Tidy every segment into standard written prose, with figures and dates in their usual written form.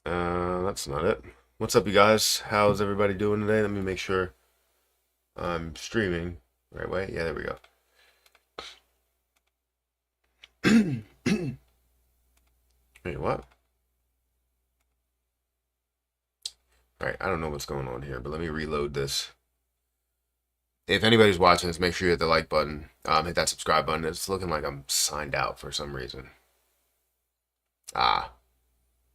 That's not it. What's up, you guys? How's everybody doing today? Let me make sure I'm streaming the right way. Yeah, there we go. Wait, what? All right, I don't know what's going on here, but let me reload this. If anybody's watching this, make sure you hit the like button, hit that subscribe button. It's looking like I'm signed out for some reason. Ah,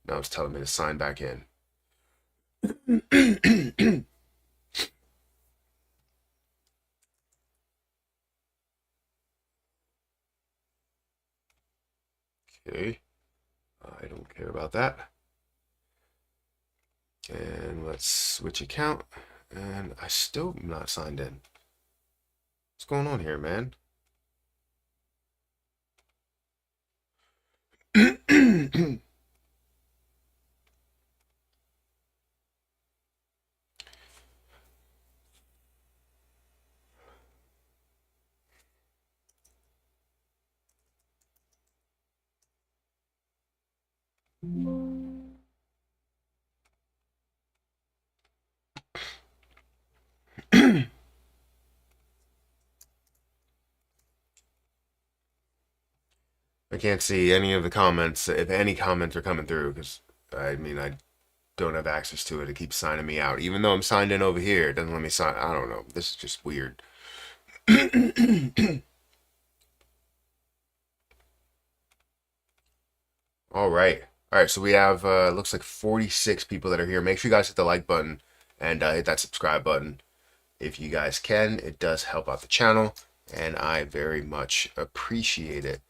now it's telling me to sign back in. Okay, I don't care about that. And let's switch account. And I still am not signed in. What's going on here, man? I can't see any of the comments, if any comments are coming through, because I mean, I don't have access to it. It keeps signing me out. Even though I'm signed in over here, it doesn't let me sign. I don't know. This is just weird. All right. All right. So we have, looks like 46 people that are here. Make sure you guys hit the like button and hit that subscribe button if you guys can. It does help out the channel, and I very much appreciate it.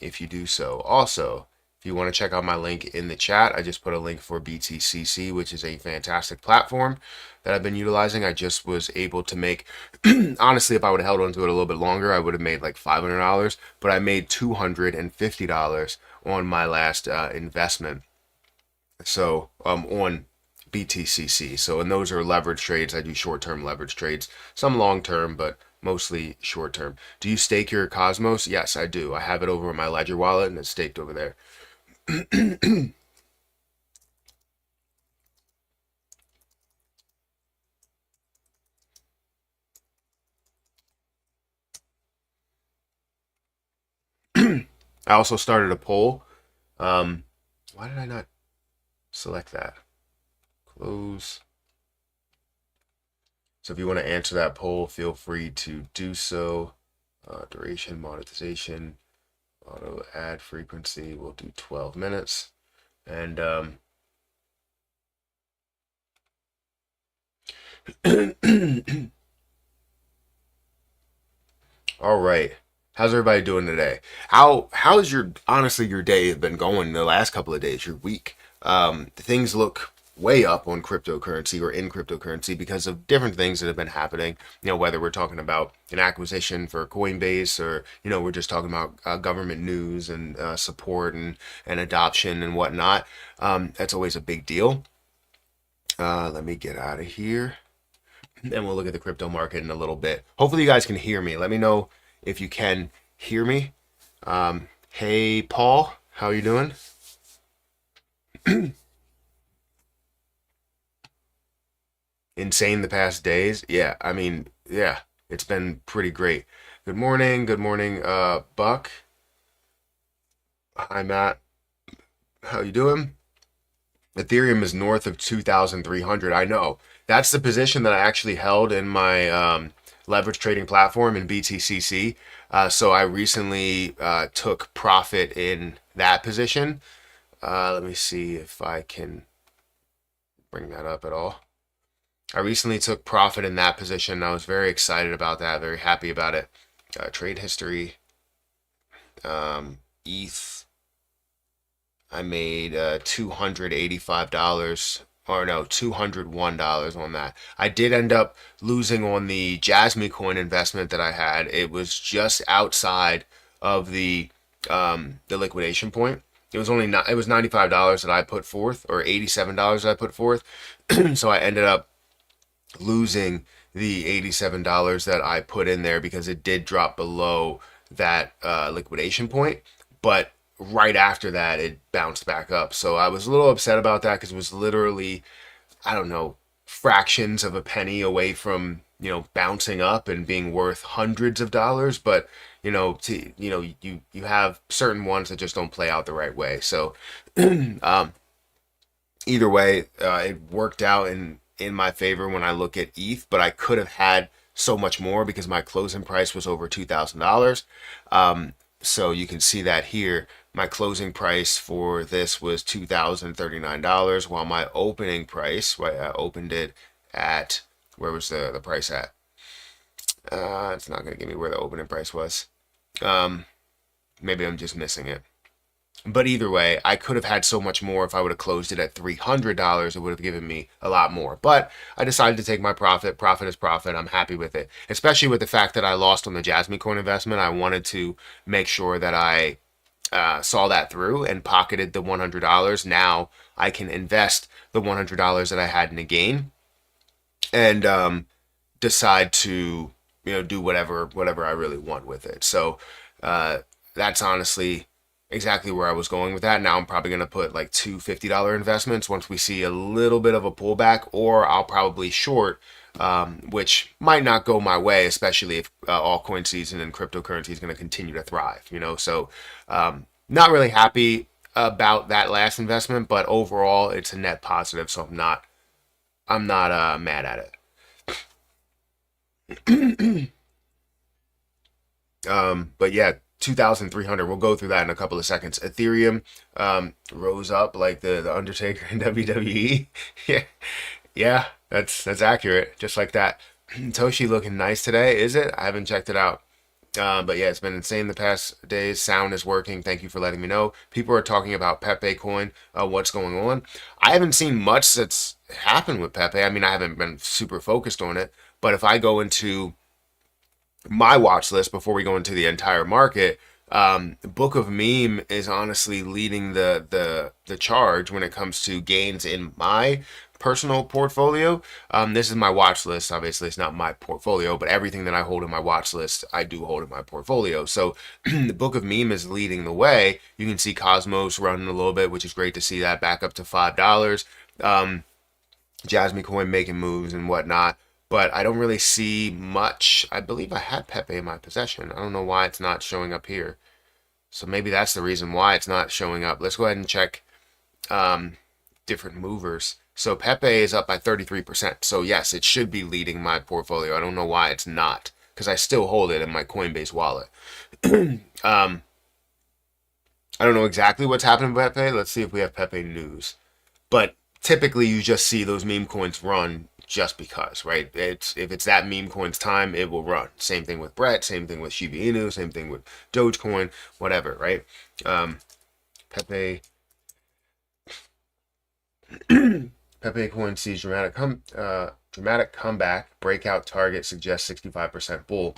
If you do so. Also, if you want to check out my link in the chat, I just put a link for BTCC, which is a fantastic platform that I've been utilizing. I just was able to make, honestly, if I would have held on to it a little bit longer, I would have made like $500, but I made $250 on my last investment. So, on BTCC. So, and those are leverage trades. I do short-term leverage trades, some long-term, but mostly short-term. Do you stake your Cosmos? Yes, I do. I have it over in my Ledger wallet, and it's staked over there. I also started a poll. Why did I not select that? Close. So if you want to answer that poll, feel free to do so. Duration, monetization, auto ad frequency, we'll do 12 minutes. And all right. How's everybody doing today? How's your, honestly, your day been going the last couple of days, your week? Things look way up on cryptocurrency or in cryptocurrency because of different things that have been happening. You know, whether we're talking about an acquisition for Coinbase, or, you know, we're just talking about government news and support and adoption and whatnot. That's always a big deal. Let me get out of here, and we'll look at the crypto market in a little bit. Hopefully you guys can hear me. Let me know if you can hear me. Hey, Paul, how you doing? Insane the past days. Yeah, I mean, yeah, it's been pretty great. Good morning, Buck. Hi, Matt. How you doing? Ethereum is north of 2,300. I know. That's the position that I actually held in my leverage trading platform in BTCC. So I recently took profit in that position. Let me see if I can bring that up at all. I recently took profit in that position. I was very excited about that, very happy about it. Trade history, ETH. I made $285, or no, $201 on that. I did end up losing on the JasmyCoin investment that I had. It was just outside of the liquidation point. It was only not, it was $95 that I put forth, or $87 that I put forth. So I ended up losing the $87 that I put in there because it did drop below that liquidation point. But right after that, it bounced back up. So I was a little upset about that because it was literally, I don't know, fractions of a penny away from, bouncing up and being worth hundreds of dollars. But, you have certain ones that just don't play out the right way. So, either way, it worked out in my favor when I look at ETH, but I could have had so much more because my closing price was over $2,000. So you can see that here. My closing price for this was $2,039, while my opening price, right, I opened it at, where was the price at? It's not going to give me where the opening price was. Maybe I'm just missing it. But either way, I could have had so much more if I would have closed it at $300. It would have given me a lot more. But I decided to take my profit. Profit is profit. I'm happy with it, especially with the fact that I lost on the JasmyCoin investment. I wanted to make sure that I saw that through and pocketed the $100. Now I can invest the $100 that I had in a gain and decide to do whatever I really want with it. So that's honestly exactly where I was going with that. Now I'm probably going to put like two $50 investments once we see a little bit of a pullback, or I'll probably short, which might not go my way, especially if altcoin season and cryptocurrency is going to continue to thrive, So not really happy about that last investment, but overall it's a net positive, so I'm not mad at it. But yeah, 2,300. We'll go through that in a couple of seconds. Ethereum rose up like the Undertaker in WWE. Yeah, yeah, that's accurate. Just like that. Toshi looking nice today, is it? I haven't checked it out. But yeah, it's been insane the past days. Sound is working. Thank you for letting me know. People are talking about Pepe coin. What's going on? I haven't seen much that's happened with Pepe. I mean, I haven't been super focused on it. But if I go into my watch list before we go into the entire market, Book of Meme is honestly leading the charge when it comes to gains in my personal portfolio. This is my watch list. Obviously, it's not my portfolio, but everything that I hold in my watch list, I do hold in my portfolio. So the Book of Meme is leading the way. You can see Cosmos running a little bit, which is great to see that back up to $5. JasmyCoin making moves and whatnot. But I don't really see much. I believe I had Pepe in my possession. I don't know why it's not showing up here. So maybe that's the reason why it's not showing up. Let's go ahead and check different movers. So Pepe is up by 33%. So yes, it should be leading my portfolio. I don't know why it's not, because I still hold it in my Coinbase wallet. I don't know exactly what's happening with Pepe. Let's see if we have Pepe news. But typically you just see those meme coins run just because, right? If it's that meme coin's time, it will run. Same thing with Brett, same thing with Shiba Inu, same thing with Dogecoin, whatever, right? Pepe Pepe coin sees dramatic comeback. Breakout target suggests 65% bull.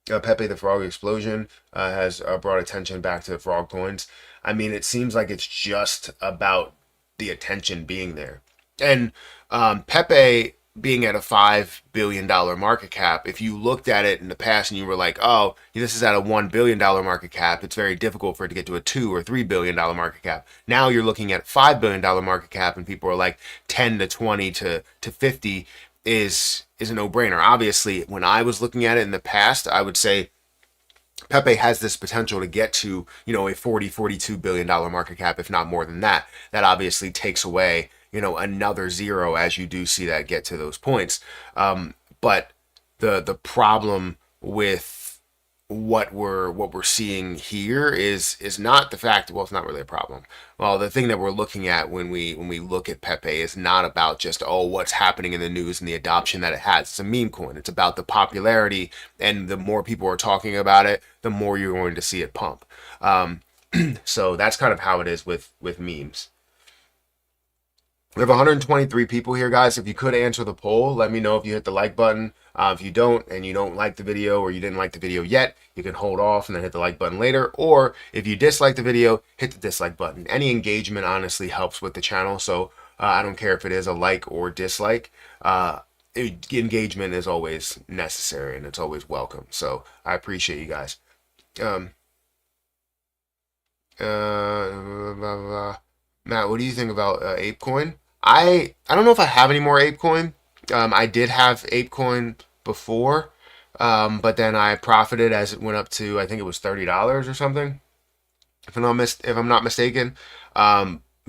Pepe the Frog explosion has brought attention back to the frog coins. I mean, it seems like it's just about the attention being there. And Pepe being at a $5 billion market cap, if you looked at it in the past and you were like, oh, this is at a $1 billion market cap, it's very difficult for it to get to a $2 or $3 billion market cap. Now you're looking at $5 billion market cap and people are like 10 to 20 to 50 is a no-brainer. Obviously, when I was looking at it in the past, I would say Pepe has this potential to get to, a $42 billion market cap, if not more than that. That obviously takes away, another zero as you do see that get to those points. But the problem with what we're seeing here is not the fact, well, it's not really a problem. Well, the thing that we're looking at when we look at Pepe is not about just, what's happening in the news and the adoption that it has. It's a meme coin. It's about the popularity, and the more people are talking about it, the more you're going to see it pump. So that's kind of how it is with memes. We have 123 people here, guys. If you could answer the poll, let me know if you hit the like button. If you don't, and you don't like the video, or you didn't like the video yet, you can hold off and then hit the like button later. Or if you dislike the video, hit the dislike button. Any engagement honestly helps with the channel. So I don't care if it is a like or dislike. Engagement is always necessary and it's always welcome. So I appreciate you guys. Blah, blah, blah. Matt, what do you think about Apecoin? I don't know if I have any more Apecoin. I did have Apecoin before, but then I profited as it went up to, I think it was $30 or something, if I'm not mistaken.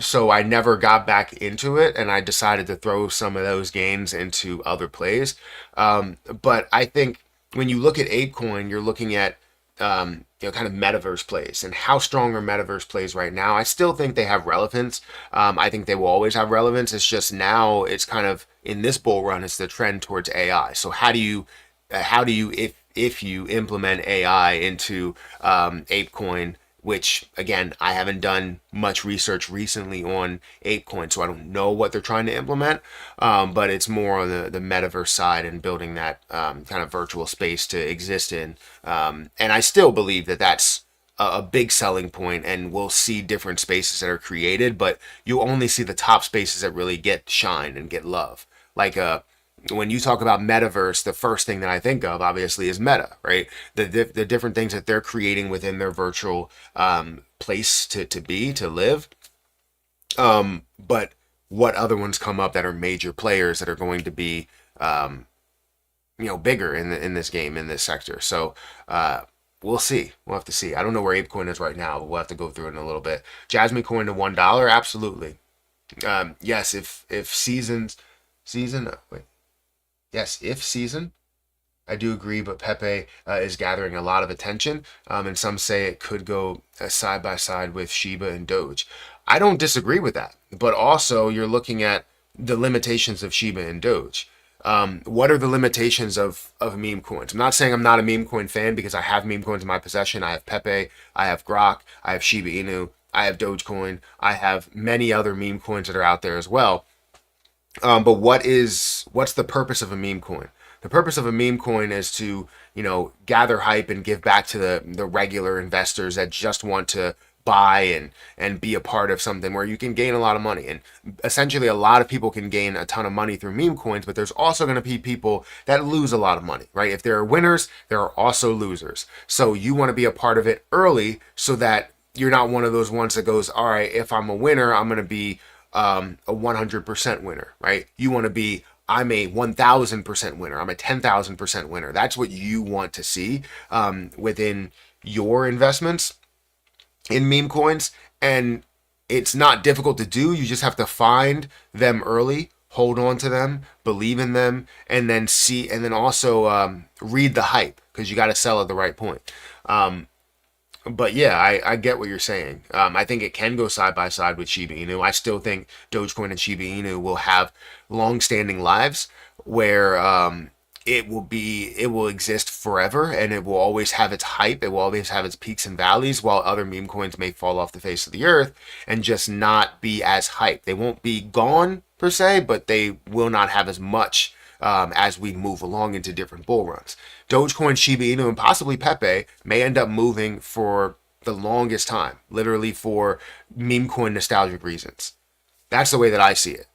So I never got back into it, and I decided to throw some of those gains into other plays. But I think when you look at Apecoin, you're looking at kind of metaverse plays and how strong are metaverse plays right now. I still think they have relevance. I think they will always have relevance. It's just now it's kind of in this bull run, it's the trend towards AI. So how do you if you implement AI into Apecoin, which again, I haven't done much research recently on Apecoin, so I don't know what they're trying to implement. But it's more on the metaverse side and building that kind of virtual space to exist in. And I still believe that that's a big selling point, and we'll see different spaces that are created, but you'll only see the top spaces that really get shine and get love. Like when you talk about metaverse, the first thing that I think of obviously is Meta, right? The different things that they're creating within their virtual place to live. But what other ones come up that are major players that are going to be bigger in this game, in this sector? So we'll see. We'll have to see. I don't know where Apecoin is right now, but we'll have to go through it in a little bit. JasmyCoin to $1, absolutely. Yes, if season wait. Yes, if season, I do agree, but Pepe is gathering a lot of attention, and some say it could go side by side with Shiba and Doge. I don't disagree with that, but also you're looking at the limitations of Shiba and Doge. What are the limitations of meme coins? I'm not saying I'm not a meme coin fan because I have meme coins in my possession. I have Pepe, I have Grok, I have Shiba Inu, I have Dogecoin, I have many other meme coins that are out there as well. But what's the purpose of a meme coin? The purpose of a meme coin is to, gather hype and give back to the regular investors that just want to buy and be a part of something where you can gain a lot of money. And essentially a lot of people can gain a ton of money through meme coins, but there's also going to be people that lose a lot of money, right? If there are winners, there are also losers. So you want to be a part of it early so that you're not one of those ones that goes, all right, if I'm a winner, I'm going to be a 100% winner, right? You want to be, I'm a 1,000% winner. I'm a 10,000% winner. That's what you want to see within your investments in meme coins. And it's not difficult to do. You just have to find them early, hold on to them, believe in them, and then see, and then also read the hype, because you got to sell at the right point. But yeah, I get what you're saying. I think it can go side by side with Shiba Inu. I still think Dogecoin and Shiba Inu will have long-standing lives where it will exist forever, and it will always have its hype. It will always have its peaks and valleys, while other meme coins may fall off the face of the earth and just not be as hype. They won't be gone per se, but they will not have as much as we move along into different bull runs. Dogecoin, Shiba Inu, and possibly Pepe may end up moving for the longest time, literally for meme coin nostalgic reasons. That's the way that I see it.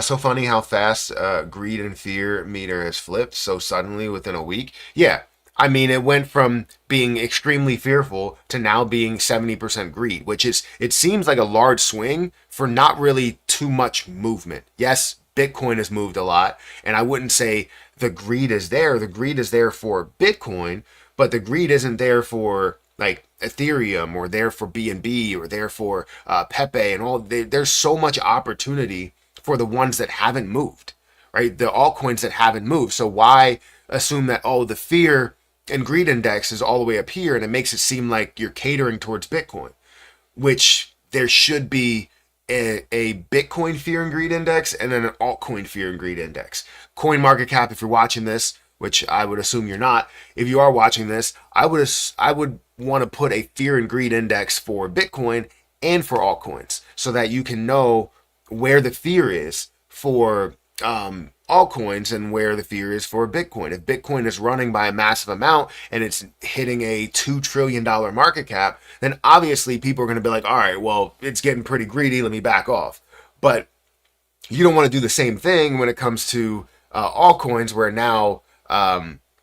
So funny how fast greed and fear meter has flipped so suddenly within a week. Yeah, I mean, it went from being extremely fearful to now being 70% greed, which it seems like a large swing for not really too much movement. Yes, Bitcoin has moved a lot, and I wouldn't say the greed is there. The greed is there for Bitcoin, but the greed isn't there for like Ethereum or there for BNB or there for Pepe and all. There's so much opportunity for the ones that haven't moved, right? The altcoins that haven't moved. So why assume that, oh, the fear and greed index is all the way up here and it makes it seem like you're catering towards Bitcoin, which there should be a Bitcoin fear and greed index and then an altcoin fear and greed index. Coin market cap, if you're watching this, which I would assume you're not, if you are watching this, I would want to put a fear and greed index for Bitcoin and for altcoins so that you can know where the fear is for altcoins and where the fear is for Bitcoin. If Bitcoin is running by a massive amount and it's hitting a $2 trillion market cap, then obviously people are going to be like, all right, well, it's getting pretty greedy. Let me back off. But you don't want to do the same thing when it comes to altcoins where now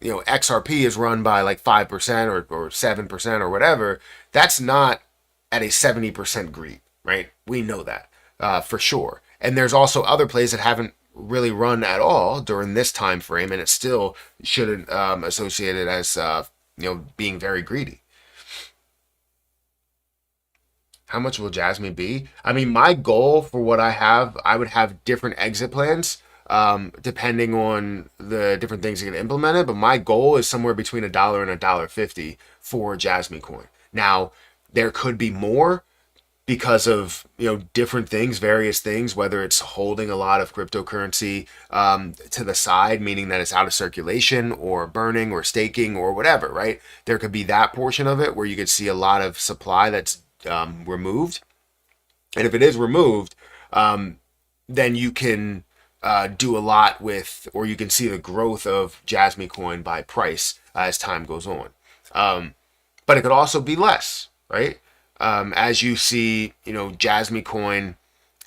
XRP is run by like 5% or 7% or whatever, that's not at a 70% greed, right? We know that for sure. And there's also other plays that haven't really run at all during this time frame, and it still shouldn't associate it as being very greedy. How much will Jasmy be? I mean, my goal for what I would have different exit plans depending on the different things that get implemented. But my goal is somewhere between $1 and $1.50 for JasmyCoin. Now, there could be more because of different things, various things, whether it's holding a lot of cryptocurrency to the side, meaning that it's out of circulation, or burning or staking or whatever, right? There could be that portion of it where you could see a lot of supply that's removed. And if it is removed, then you can do a lot with, or you can see the growth of JasmyCoin by price as time goes on. But it could also be less, right? As you see, JasmyCoin,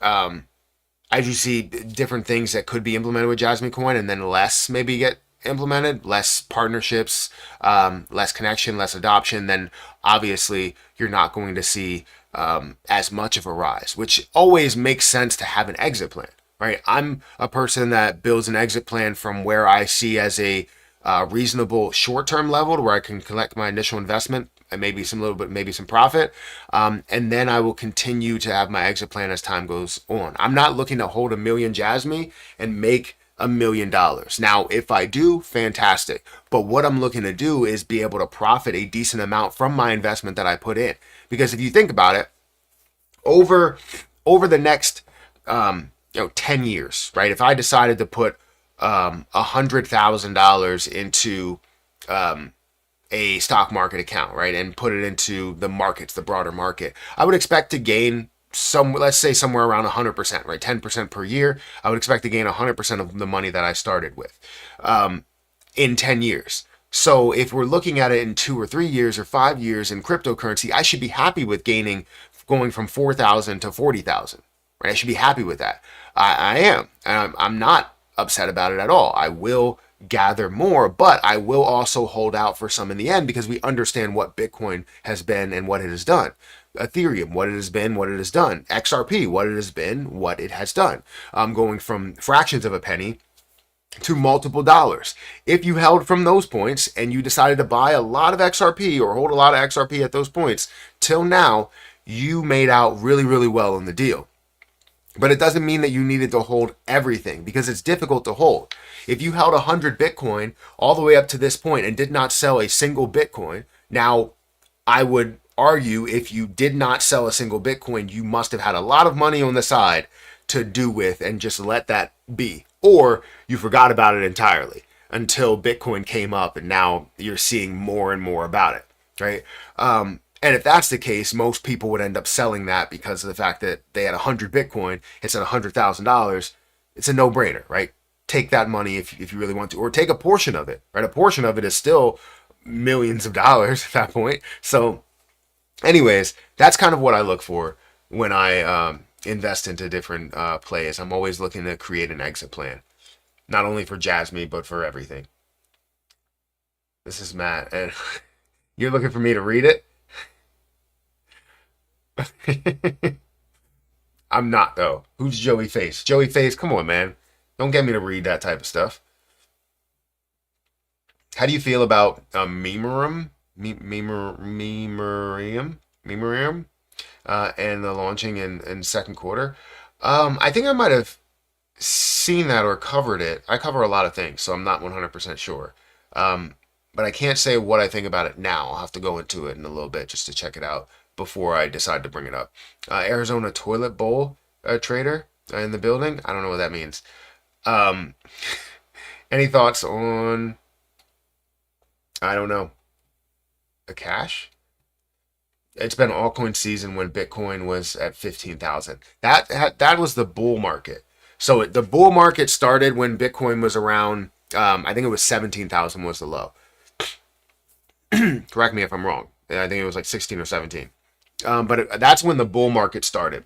as you see different things that could be implemented with JasmyCoin, and then less maybe get implemented, less partnerships, less connection, less adoption, then obviously you're not going to see as much of a rise, which always makes sense to have an exit plan, right? I'm a person that builds an exit plan from where I see as a reasonable short-term level to where I can collect my initial investment and maybe some profit. And then I will continue to have my exit plan as time goes on. I'm not looking to hold 1 million Jasmy and make $1 million. Now, if I do, fantastic. But what I'm looking to do is be able to profit a decent amount from my investment that I put in. Because if you think about it, over the next 10 years, right? If I decided to put $100,000 into a stock market account, right, and put it into the markets, the broader market, I would expect to gain let's say somewhere around 100%, right? 10% per year. I would expect to gain 100% of the money that I started with in 10 years. So if we're looking at it in 2 or 3 years or 5 years in cryptocurrency, I should be happy with going from 4,000 to 40,000, right? I should be happy with that. I am. I'm not upset about it at all. I will gather more, but I will also hold out for some in the end because we understand what Bitcoin has been and what it has done. Ethereum, what it has been, what it has done. XRP, what it has been, what it has done. Going from fractions of a penny to multiple dollars. If you held from those points and you decided to buy a lot of XRP or hold a lot of XRP at those points, till now, you made out really, really well in the deal. But it doesn't mean that you needed to hold everything because it's difficult to hold. If you held 100 Bitcoin all the way up to this point and did not sell a single Bitcoin, now I would argue if you did not sell a single Bitcoin, you must have had a lot of money on the side to do with and just let that be. Or you forgot about it entirely until Bitcoin came up and now you're seeing more and more about it, right? And if that's the case, most people would end up selling that because of the fact that they had 100 Bitcoin instead of $100,000. It's a no-brainer, right? Take that money if you really want to, or take a portion of it, right? A portion of it is still millions of dollars at that point. So anyways, that's kind of what I look for when I invest into different plays. I'm always looking to create an exit plan, not only for Jasmy, but for everything. This is Matt, and you're looking for me to read it? I'm not, though. Who's Joey Face? Joey Face, come on, man. Don't get me to read that type of stuff. How do you feel about Memerium? And the launching in second quarter? I think I might have seen that or covered it. I cover a lot of things, so I'm not 100% sure. But I can't say what I think about it now. I'll have to go into it in a little bit just to check it out before I decide to bring it up. Arizona toilet bowl trader in the building. I don't know what that means. Any thoughts on, I don't know, a cash? It's been altcoin season when Bitcoin was at 15,000. That was the bull market. So the bull market started when Bitcoin was around, I think it was 17,000 was the low. Correct me if I'm wrong. I think it was like 16 or 17. But that's when the bull market started.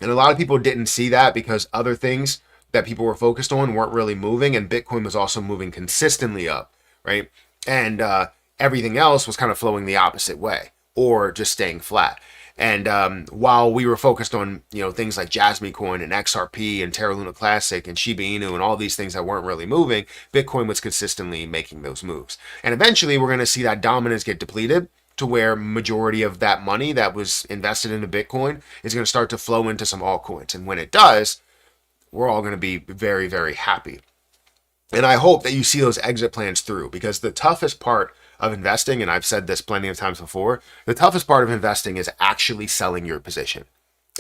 And a lot of people didn't see that because other things that people were focused on weren't really moving, and Bitcoin was also moving consistently up, right? And everything else was kind of flowing the opposite way or just staying flat. And while we were focused on, things like JasmyCoin and XRP and Terra Luna Classic and Shiba Inu and all these things that weren't really moving, Bitcoin was consistently making those moves. And eventually we're going to see that dominance get depleted to where majority of that money that was invested into Bitcoin is going to start to flow into some altcoins. And when it does, we're all going to be very, very happy. And I hope that you see those exit plans through, because the toughest part of investing, and I've said this plenty of times before, the toughest part of investing is actually selling your position.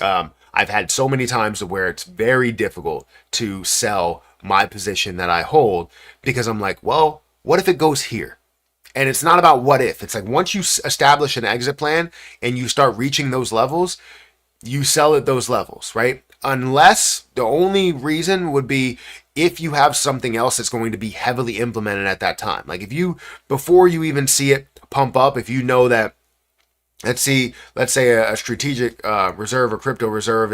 I've had so many times where it's very difficult to sell my position that I hold because I'm like, well, what if it goes here? And it's not about what if. It's like once you establish an exit plan and you start reaching those levels, you sell at those levels, right? Unless the only reason would be if you have something else that's going to be heavily implemented at that time. Like if you, before you even see it pump up, if you know that, let's say a strategic reserve or crypto reserve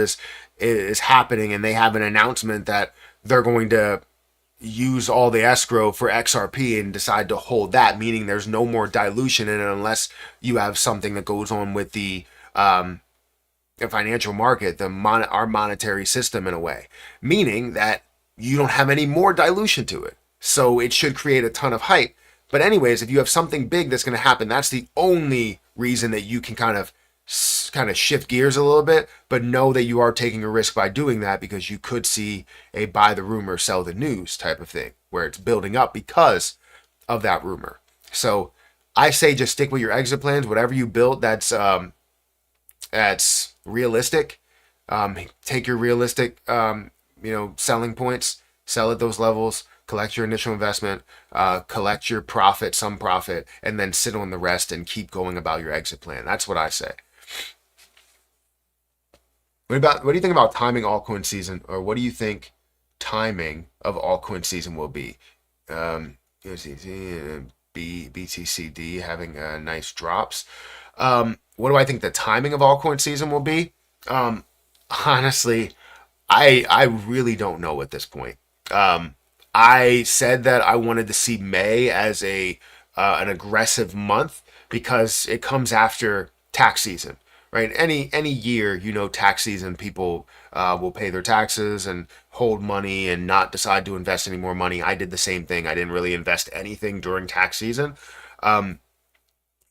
is happening and they have an announcement that they're going to use all the escrow for XRP and decide to hold that, meaning there's no more dilution in it unless you have something that goes on with the financial market, our monetary system in a way, meaning that you don't have any more dilution to it. So it should create a ton of hype. But anyways, if you have something big that's going to happen, that's the only reason that you can kind of shift gears a little bit, but know that you are taking a risk by doing that, because you could see a buy the rumor, sell the news type of thing where it's building up because of that rumor. So I say just stick with your exit plans, whatever you build that's realistic. Take your realistic, selling points, sell at those levels, collect your initial investment, collect your profit, some profit, and then sit on the rest and keep going about your exit plan. That's what I say. What do you think about timing altcoin season, or what do you think timing of altcoin season will be? BTCD having nice drops. What do I think the timing of altcoin season will be? Honestly, I really don't know at this point. I said that I wanted to see May as an aggressive month because it comes after tax season, right? Any year, tax season, people will pay their taxes and hold money and not decide to invest any more money. I did the same thing. I didn't really invest anything during tax season.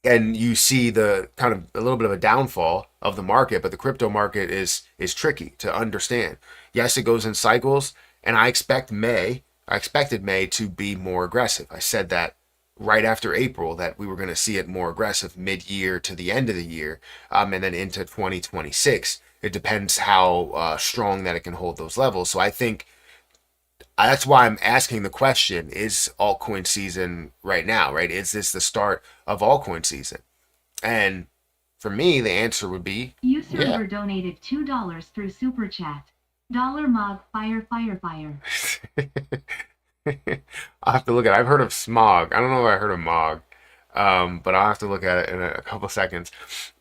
And you see the kind of a little bit of a downfall of the market, but the crypto market is tricky to understand. Yes, it goes in cycles, and I expected May to be more aggressive. I said that right after April that we were going to see it more aggressive mid-year to the end of the year, and then into 2026. It depends how strong that it can hold those levels. So I think that's why I'm asking the question, is altcoin season right now, right? Is this the start of altcoin season? And for me, the answer would be User donated $2 through Super Chat. $Mog, fire. I'll have to look at it. I've heard of smog. I don't know if I heard of Mog, but I'll have to look at it in a couple seconds.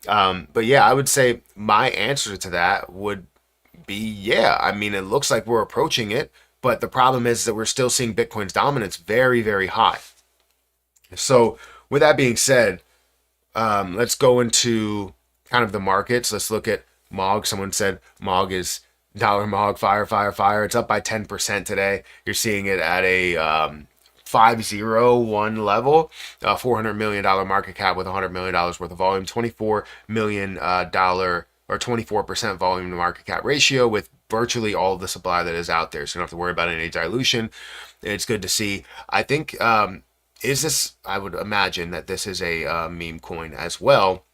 But yeah, I would say my answer to that would be, yeah. I mean, it looks like we're approaching it. But the problem is that we're still seeing Bitcoin's dominance very, very high. So with that being said, let's go into kind of the markets. Let's look at MOG. Someone said MOG is $MOG, fire. It's up by 10% today. You're seeing it at a 501 level, $400 million market cap with $100 million worth of volume, $24 million or 24% volume to market cap ratio with virtually all of the supply that is out there. So you don't have to worry about any dilution. It's good to see. I think, I would imagine that this is a meme coin as well.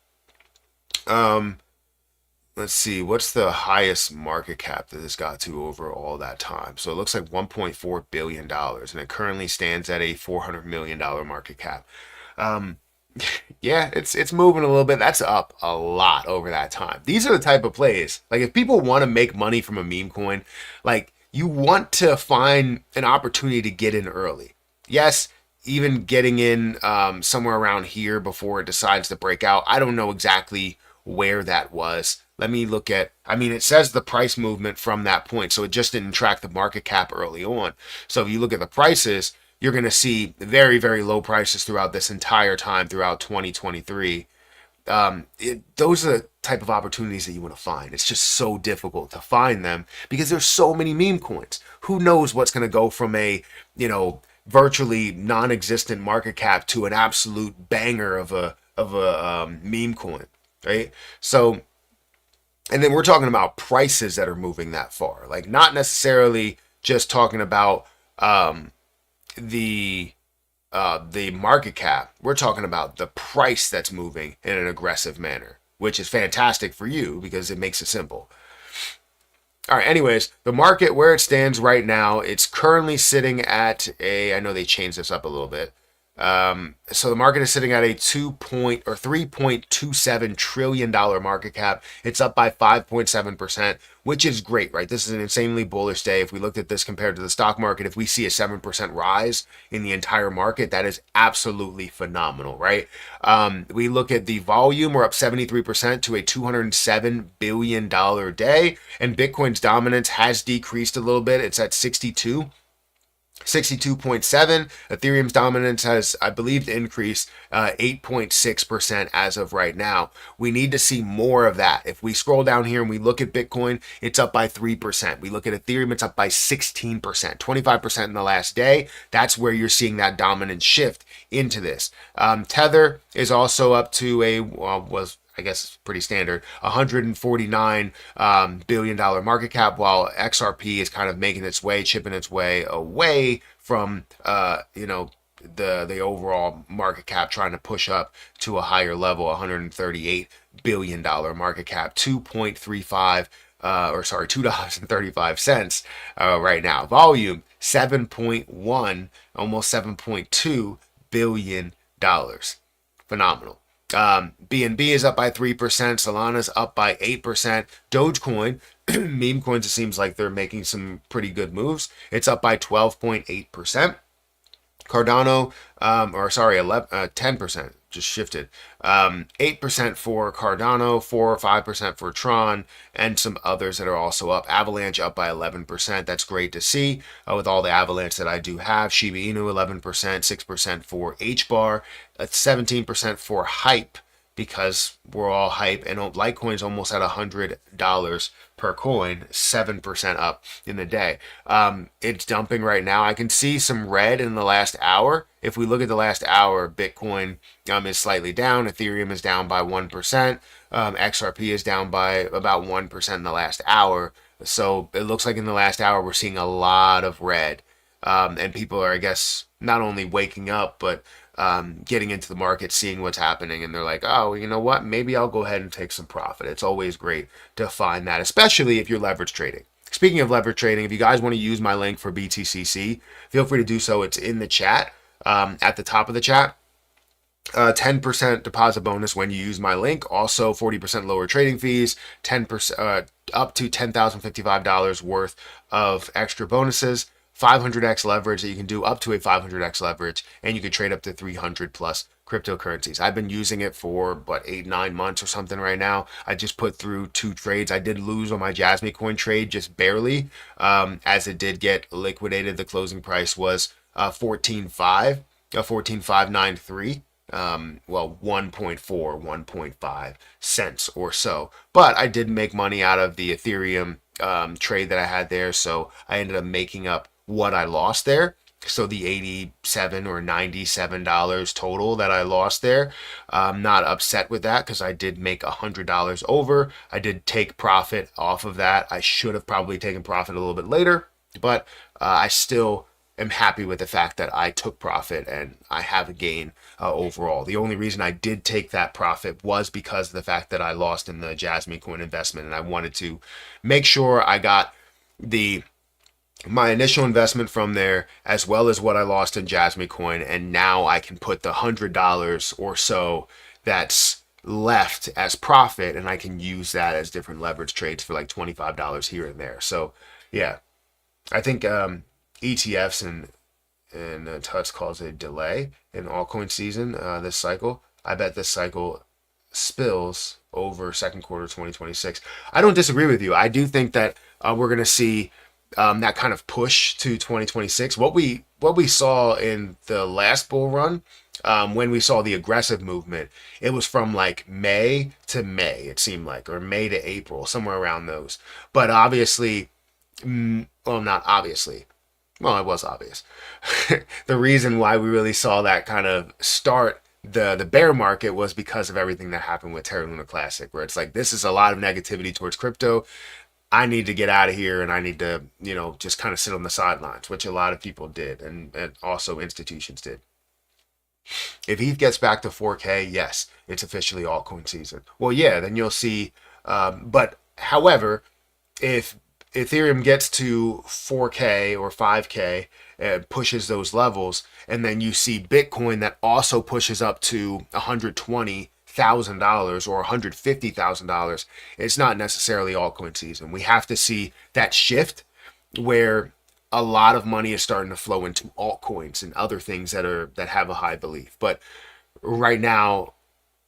Let's see, what's the highest market cap that this got to over all that time? So it looks like $1.4 billion, and it currently stands at a $400 million market cap. Yeah, it's moving a little bit. That's up a lot over that time. These are the type of plays, like if people want to make money from a meme coin, like you want to find an opportunity to get in early. Yes, even getting in somewhere around here before it decides to break out. I don't know exactly where that was. Let me look at, it says the price movement from that point, so it just didn't track the market cap early on. So if you look at the prices, you're going to see very, very low prices throughout this entire time, throughout 2023. Those are the type of opportunities that you want to find. It's just so difficult to find them because there's so many meme coins. Who knows what's going to go from a, virtually non-existent market cap to an absolute banger of a meme coin, right? So, and then we're talking about prices that are moving that far, like not necessarily just talking about the market cap. We're talking about the price that's moving in an aggressive manner, which is fantastic for you because it makes it simple. All right, anyways, the market where it stands right now, it's currently sitting at I know they changed this up a little bit. So the market is sitting at a $3.27 trillion market cap. It's up by 5.7%, which is great, right? This is an insanely bullish day. If we looked at this compared to the stock market, if we see a 7% rise in the entire market, that is absolutely phenomenal, right? We look at the volume, we're up 73% to a $207 billion day, and Bitcoin's dominance has decreased a little bit. It's at 62.7. Ethereum's dominance has, I believe, increased 8.6% as of right now. We need to see more of that. If we scroll down here and we look at Bitcoin, it's up by 3%. We look at Ethereum, it's up by 16%, 25% in the last day. That's where you're seeing that dominant shift into this. Tether is also up to I guess it's pretty standard, $149 billion market cap, while XRP is kind of making its way, chipping its way away from, the overall market cap, trying to push up to a higher level, $138 billion market cap, $2.35 right now. Volume, 7.1, almost $7.2 billion. Phenomenal. BNB is up by 3%. Solana's up by 8%. Dogecoin, meme coins, it seems like they're making some pretty good moves. It's up by 12.8%. Cardano, 10%, just shifted. 8% for Cardano, 4 or 5% for Tron, and some others that are also up. Avalanche up by 11%. That's great to see with all the Avalanche that I do have. Shiba Inu 11%, 6% for HBAR, 17% for Hype, because we're all hype, and Litecoin's almost at $100 per coin, 7% up in the day. It's dumping right now. I can see some red in the last hour. If we look at the last hour, Bitcoin is slightly down. Ethereum is down by 1%. XRP is down by about 1% in the last hour. So it looks like in the last hour we're seeing a lot of red. And people are, I guess, not only waking up, but getting into the market, seeing what's happening, and they're like, oh, you know what? Maybe I'll go ahead and take some profit. It's always great to find that, especially if you're leverage trading. Speaking of leverage trading, if you guys want to use my link for BTCC, feel free to do so. It's in the chat, at the top of the chat. 10% deposit bonus when you use my link. Also 40% lower trading fees, 10% up to $10,055 worth of extra bonuses. 500x leverage that you can do, up to a 500x leverage, and you can trade up to 300 plus cryptocurrencies. I've been using it for 8-9 months or something right now. I just put through 2 trades. I did lose on my JasmyCoin trade, just barely, as it did get liquidated. The closing price was 14.593. 1.5 cents or so. But I did make money out of the Ethereum trade that I had there, so I ended up making up what I lost there. So the $87 or $97 total that I lost there, I'm not upset with that because I did make $100 over. I did take profit off of that. I should have probably taken profit a little bit later, but I still am happy with the fact that I took profit and I have a gain overall. The only reason I did take that profit was because of the fact that I lost in the JasmyCoin investment, and I wanted to make sure I got my initial investment from there, as well as what I lost in JasmyCoin, and now I can put the $100 or so that's left as profit, and I can use that as different leverage trades for like $25 here and there. So yeah, I think ETFs and Tuts calls it delay in altcoin season this cycle. I bet this cycle spills over second quarter 2026. I don't disagree with you. I do think that we're going to see that kind of push to 2026. What we what we saw in the last bull run, when we saw the aggressive movement, it was from like May to May, it seemed like, or May to April, somewhere around those. But obviously, well, not obviously. Well, it was obvious. The reason why we really saw that kind of start the bear market was because of everything that happened with Terra Luna Classic, where it's like, this is a lot of negativity towards crypto. I need to get out of here and I need to, just kind of sit on the sidelines, which a lot of people did, and also institutions did. If ETH gets back to 4K, yes, it's officially altcoin season. Well, yeah, then you'll see. But however, if Ethereum gets to 4K or 5K, pushes those levels, and then you see Bitcoin that also pushes up to $120,000 or $150,000, it's not necessarily altcoin season. We have to see that shift where a lot of money is starting to flow into altcoins and other things that have a high belief. But right now,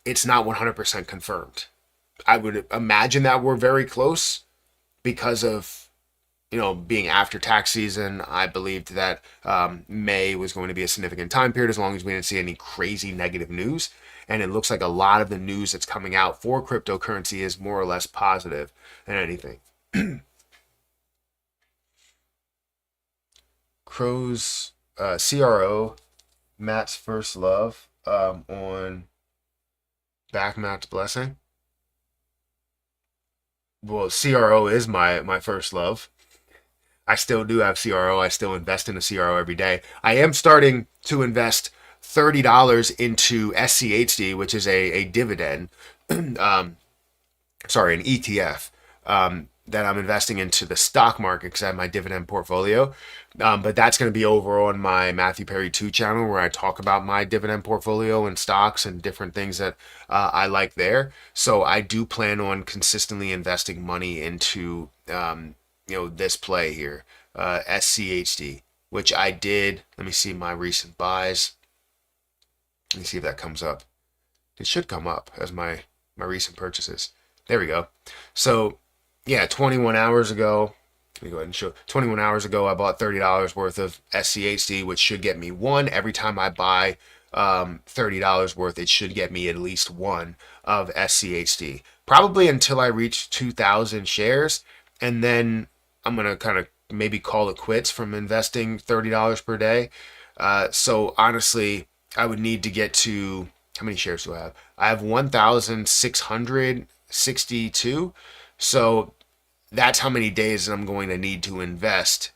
it's not 100% confirmed. I would imagine that we're very close because of being after tax season. I believed that May was going to be a significant time period as long as we didn't see any crazy negative news. And it looks like a lot of the news that's coming out for cryptocurrency is more or less positive than anything. Crow's CRO, Matt's first love, on Back Matt's Blessing. Well, CRO is my first love. I still do have CRO. I still invest in a CRO every day. I am starting to invest $30 into SCHD, which is a dividend, an ETF, that I'm investing into the stock market because I have my dividend portfolio. But that's going to be over on my Matthew Perry 2 channel, where I talk about my dividend portfolio and stocks and different things that I like there. So I do plan on consistently investing money into this play here, SCHD, which I did. Let me see my recent buys. Let me see if that comes up. It should come up as my recent purchases. There we go. So yeah, 21 hours ago, let me go ahead and show. 21 hours ago, I bought $30 worth of SCHD, which should get me one. Every time I buy $30 worth, it should get me at least one of SCHD. Probably until I reach 2,000 shares, and then I'm going to kind of maybe call it quits from investing $30 per day. So honestly, I would need to get to, how many shares do I have? I have 1,662. So that's how many days I'm going to need to invest.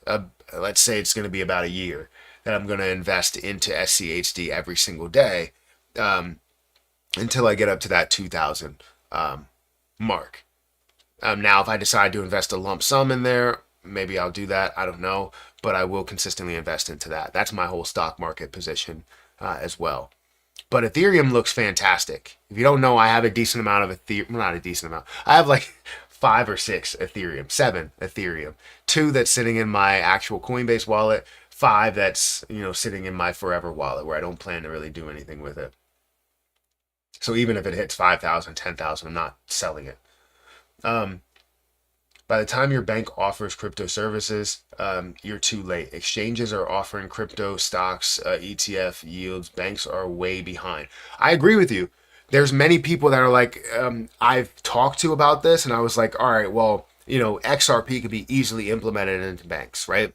Let's say it's going to be about a year that I'm going to invest into SCHD every single day, until I get up to that 2,000 mark. Now, if I decide to invest a lump sum in there, maybe I'll do that. I don't know, but I will consistently invest into that. That's my whole stock market position as well. But Ethereum looks fantastic. If you don't know, I have a decent amount of Ethereum. Well, not a decent amount. I have like 5 or 6 Ethereum, 7 Ethereum, 2 that's sitting in my actual Coinbase wallet, 5 that's sitting in my Forever wallet, where I don't plan to really do anything with it. So even if it hits 5,000, 10,000, I'm not selling it. By the time your bank offers crypto services, you're too late. Exchanges are offering crypto stocks, ETF yields. Banks are way behind. I agree with you. There's many people that are like, I've talked to about this, and I was like, all right, well, XRP could be easily implemented into banks, right?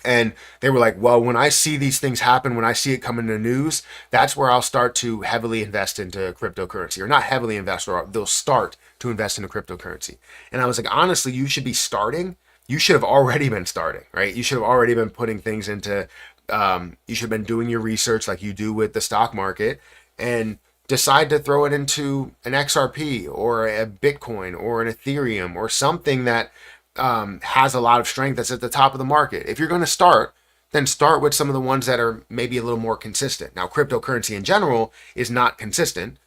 And they were like, well, when I see these things happen, when I see it come in the news, that's where I'll start to heavily invest into cryptocurrency. Or not heavily invest, or they'll start to invest into cryptocurrency. And I was like, honestly, you should be starting. You should have already been starting, right? You should have already been putting things into, you should have been doing your research like you do with the stock market, and decide to throw it into an XRP or a Bitcoin or an Ethereum or something that has a lot of strength, that's at the top of the market. If you're going to start, then start with some of the ones that are maybe a little more consistent. Now, cryptocurrency in general is not consistent,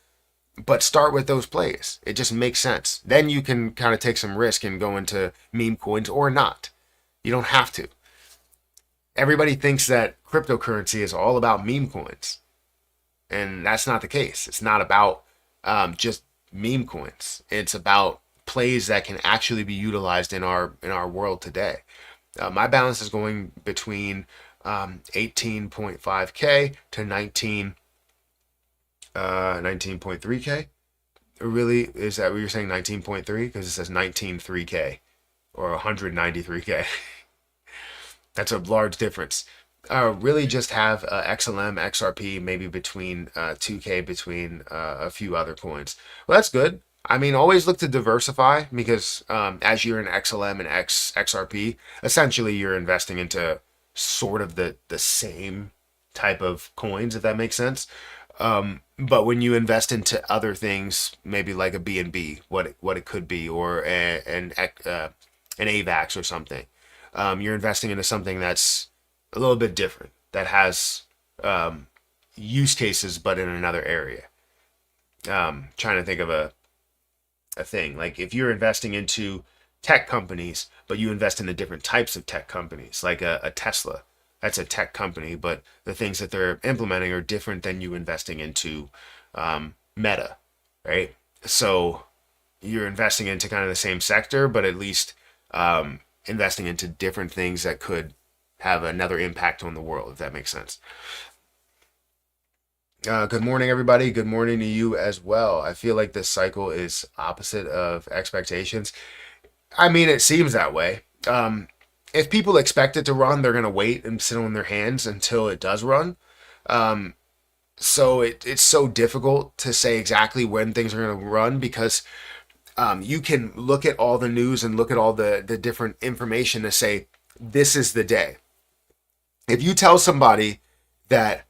but start with those plays. It just makes sense. Then you can kind of take some risk and go into meme coins or not. You don't have to. Everybody thinks that cryptocurrency is all about meme coins, and that's not the case. It's not about just meme coins. It's about plays that can actually be utilized in our world today. My balance is going between 18.5K to 19.3K. Really, is that what you're saying? 19.3, because it says 19.3K or 193K. That's a large difference. Really just have XLM, XRP, maybe between 2K between a few other coins. Well, that's good. I mean, always look to diversify because as you're in XLM and XRP, essentially you're investing into sort of the same type of coins, if that makes sense. But when you invest into other things, maybe like a BNB, what it could be, or an AVAX or something, you're investing into something that's a little bit different, that has use cases, but in another area. Trying to think of a thing. Like if you're investing into tech companies, but you invest in the different types of tech companies, like a Tesla, that's a tech company, but the things that they're implementing are different than you investing into Meta, right? So you're investing into kind of the same sector, but at least investing into different things that could have another impact on the world, if that makes sense. Good morning, everybody. Good morning to you as well. I feel like this cycle is opposite of expectations. I mean, it seems that way. If people expect it to run, they're going to wait and sit on their hands until it does run. So it's so difficult to say exactly when things are going to run because you can look at all the news and look at all the different information to say, this is the day. If you tell somebody that,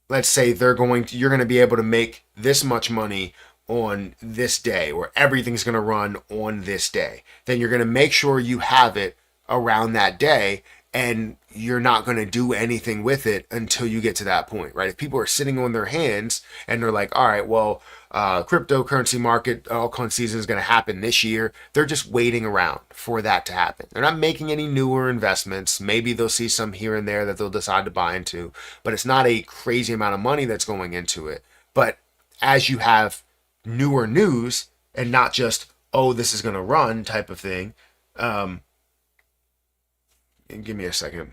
let's say you're going to be able to make this much money on this day, or everything's going to run on this day, then you're going to make sure you have it around that day, and you're not going to do anything with it until you get to that point, right? If people are sitting on their hands and they're like, all right, well, cryptocurrency market altcoin season is going to happen this year, they're just waiting around for that to happen. They're not making any newer investments. Maybe they'll see some here and there that they'll decide to buy into, but it's not a crazy amount of money that's going into it. But as you have newer news and not just, oh, this is going to run type of thing, give me a second.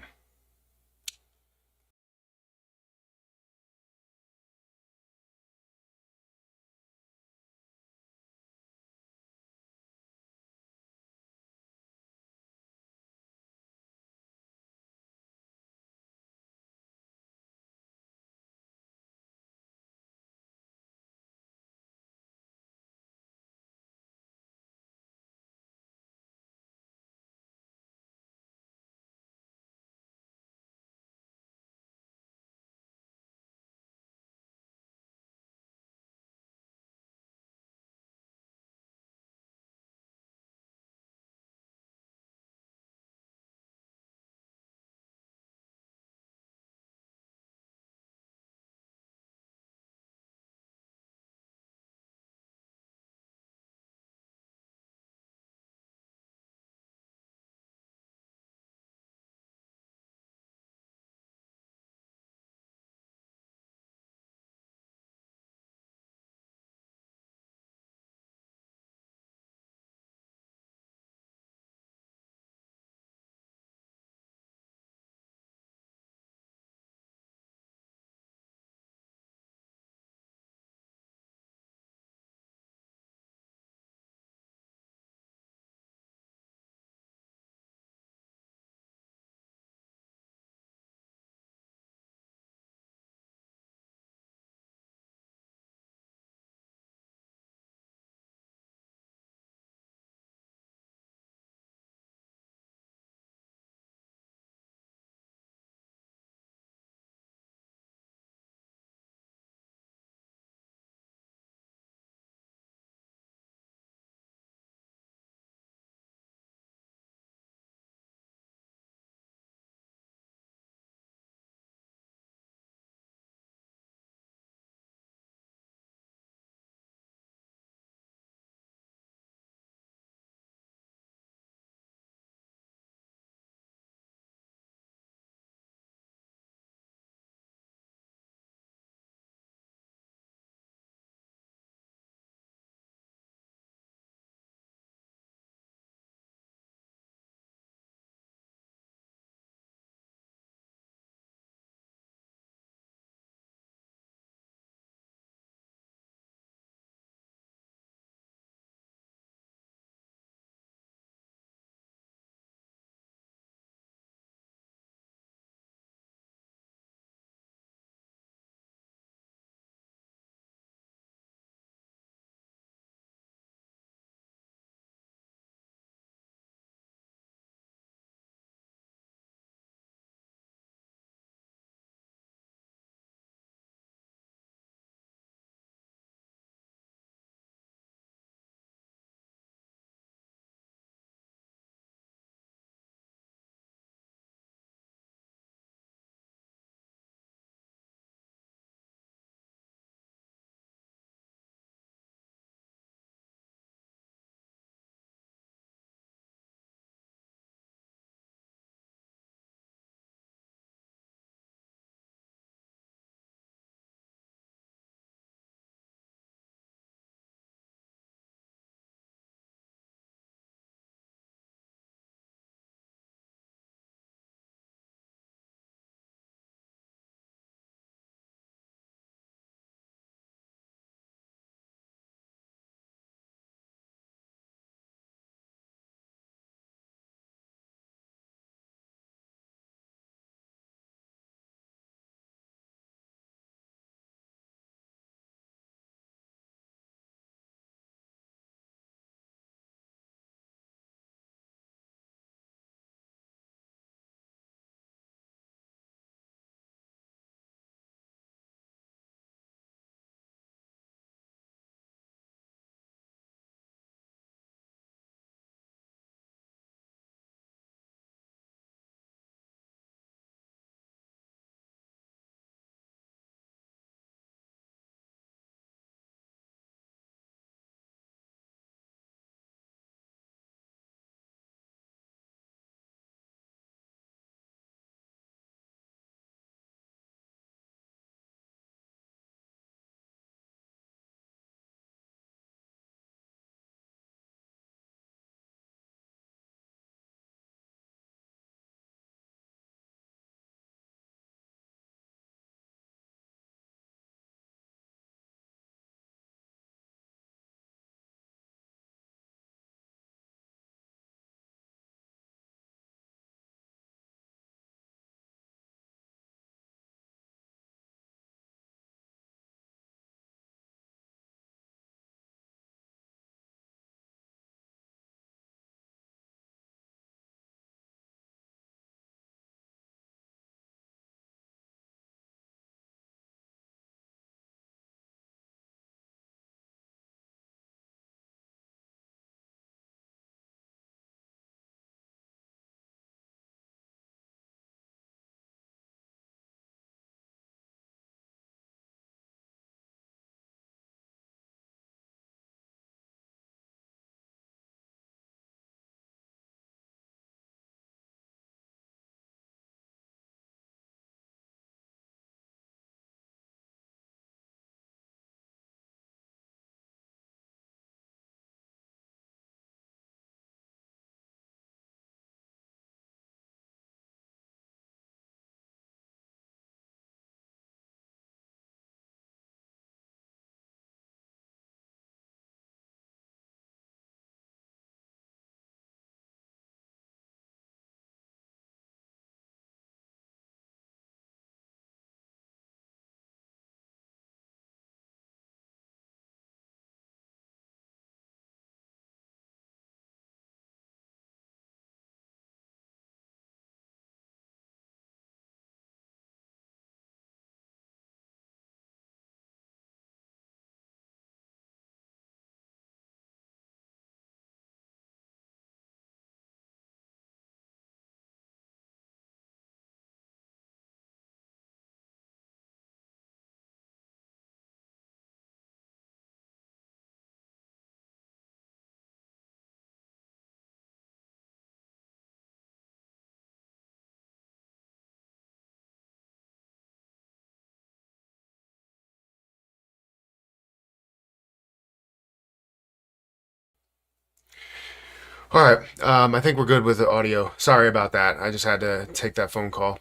All right. I think we're good with the audio. Sorry about that. I just had to take that phone call.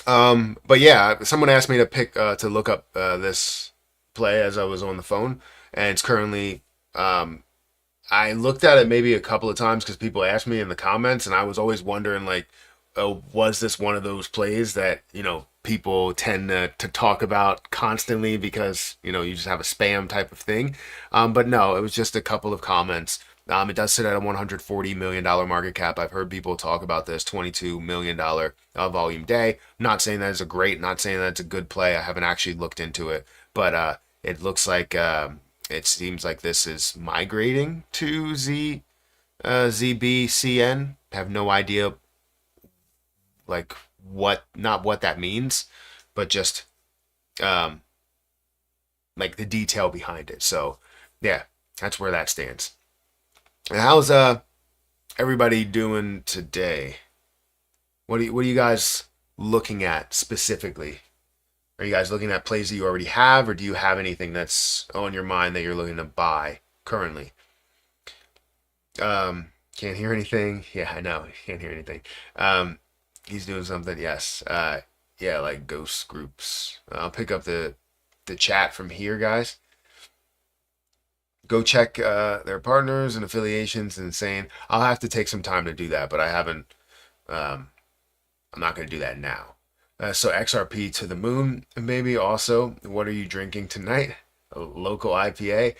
But yeah, someone asked me to to look up this play as I was on the phone, and it's currently. I looked at it maybe a couple of times because people asked me in the comments, and I was always wondering like, oh, was this one of those plays that people tend to talk about constantly because you just have a spam type of thing. But no, it was just a couple of comments. It does sit at a $140 million market cap. I've heard people talk about this $22 million volume day. I'm not saying that is a great, not saying that it's a good play. I haven't actually looked into it, but it looks like it seems like this is migrating to ZBCN. Have no idea like not what that means, but just like the detail behind it. So yeah, that's where that stands. And how's everybody doing today? What are you guys looking at specifically? Are you guys looking at plays that you already have, or do you have anything that's on your mind that you're looking to buy currently? Can't hear anything. Yeah, I know. Can't hear anything. He's doing something. Yes. Yeah, like ghost groups. I'll pick up the chat from here, guys. Go check their partners and affiliations and saying I'll have to take some time to do that, but I haven't. I'm not going to do that now. So XRP to the moon, maybe. Also, what are you drinking tonight? A local IPA?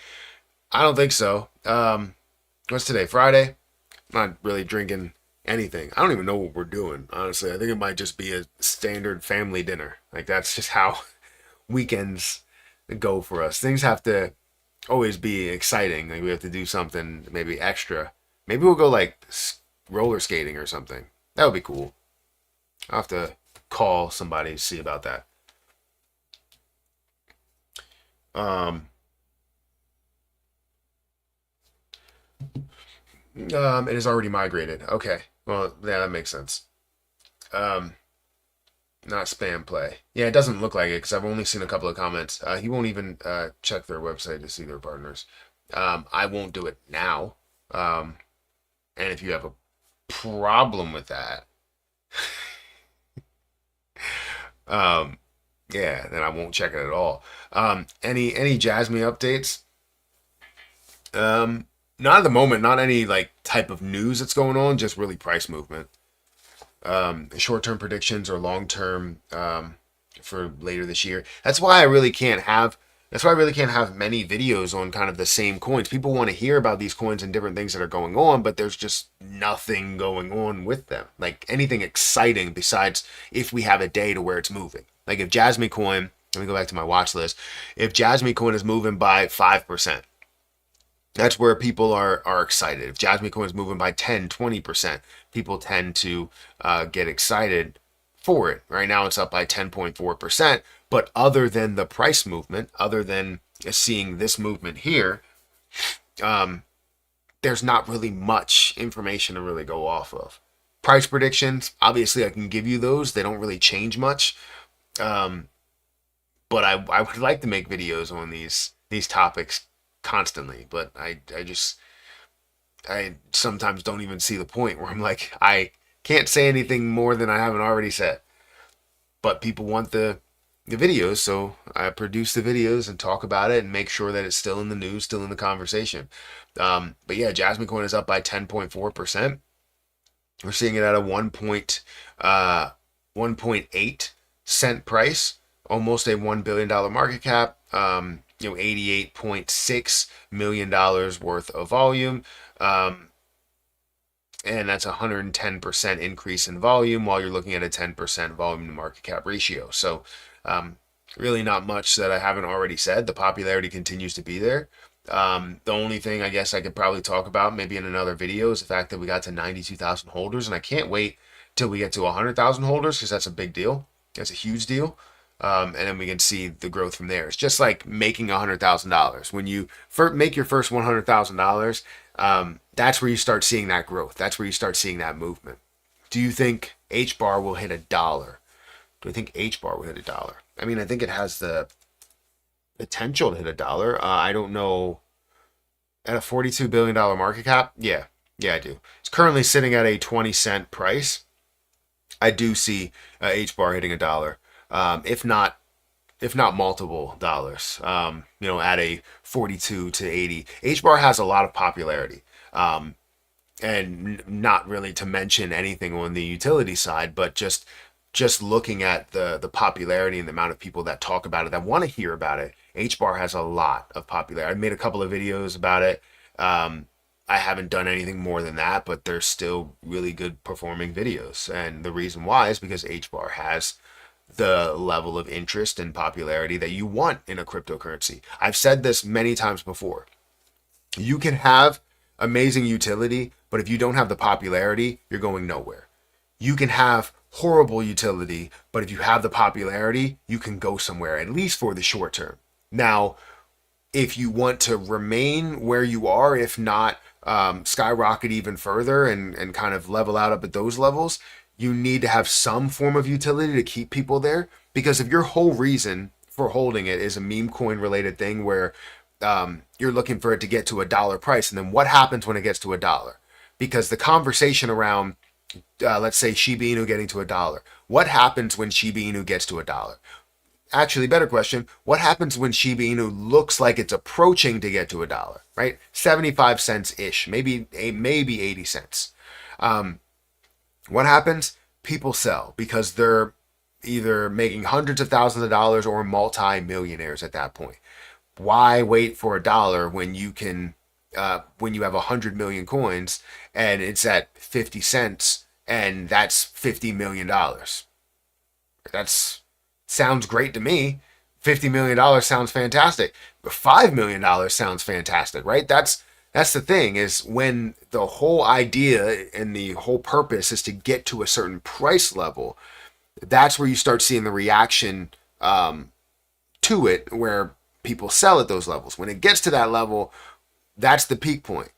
I don't think so. What's today? Friday? I'm not really drinking anything. I don't even know what we're doing, honestly. I think it might just be a standard family dinner. Like, that's just how weekends go for us. Things have to always be exciting. Like, we have to do something maybe extra. Maybe we'll go like roller skating or something. That would be cool. I'll have to call somebody to see about that. It is already migrated. Okay. Well, yeah, that makes sense. Not spam play. Yeah, it doesn't look like it because I've only seen a couple of comments. He won't even check their website to see their partners. I won't do it now. And if you have a problem with that, yeah, then I won't check it at all. Any Jasmy updates? Not at the moment. Not any like type of news that's going on. Just really price movement. Short-term predictions or long-term for later this year. That's why I really can't have. That's why I really can't have many videos on kind of the same coins. People want to hear about these coins and different things that are going on, but there's just nothing going on with them. Like anything exciting besides if we have a day to where it's moving. Like if JasmyCoin, let me go back to my watch list. If JasmyCoin is moving by 5%, that's where people are excited. If JasmyCoin is moving by 10, 20%, people tend to get excited for it. Right now it's up by 10.4%. But other than the price movement, other than seeing this movement here, there's not really much information to really go off of. Price predictions, obviously I can give you those. They don't really change much. But I would like to make videos on these topics constantly. But I sometimes don't even see the point where I'm like, I can't say anything more than I haven't already said. But people want the videos, so I produce the videos and talk about it and make sure that it's still in the news, still in the conversation. But yeah, JasmyCoin is up by 10.4%. We're seeing it at a 1.8 cent price, almost a $1 billion market cap. $88.6 million worth of volume. And that's a 110% increase in volume while you're looking at a 10% volume to market cap ratio. So really not much that I haven't already said. The popularity continues to be there. The only thing I guess I could probably talk about maybe in another video is the fact that we got to 92,000 holders, and I can't wait till we get to 100,000 holders because that's a big deal. That's a huge deal. And then we can see the growth from there. It's just like making $100,000. When you make your first $100,000, that's where you start seeing that growth. That's where you start seeing that movement. Do you think HBAR will hit $1? Do I think HBAR will hit $1? I mean, I think it has the potential to hit $1. I don't know. At a $42 billion market cap, yeah, Yeah, I do. It's currently sitting at a 20-cent price. I do see HBAR hitting $1, if not multiple dollars. At a 42 to 80, HBAR has a lot of popularity. And not really to mention anything on the utility side, but just looking at the popularity and the amount of people that talk about it, that want to hear about it. HBAR has a lot of popularity. I made a couple of videos about it. I haven't done anything more than that, but they're still really good performing videos. And the reason why is because HBAR has the level of interest and popularity that you want in a cryptocurrency. I've said this many times before. You can have amazing utility, but if you don't have the popularity, you're going nowhere. You can have horrible utility, but if you have the popularity, you can go somewhere, at least for the short term. Now, if you want to remain where you are, if not skyrocket even further and kind of level out up at those levels, you need to have some form of utility to keep people there. Because if your whole reason for holding it is a meme coin related thing where you're looking for it to get to $1 price, and then what happens when it gets to $1? Because the conversation around, let's say Shiba Inu getting to $1, what happens when Shiba Inu gets to $1? Actually, better question, what happens when Shiba Inu looks like it's approaching to get to $1, right? 75 cents ish, maybe 80 cents. What happens? People sell because they're either making hundreds of thousands of dollars or multi-millionaires at that point. Why wait for $1 when you can, when you have 100 million coins and it's at 50 cents and that's $50 million? That's sounds great to me. $50 million sounds fantastic. But $5 million sounds fantastic, right? That's the thing, is when the whole idea and the whole purpose is to get to a certain price level, that's where you start seeing the reaction to it, where people sell at those levels. When it gets to that level, that's the peak point.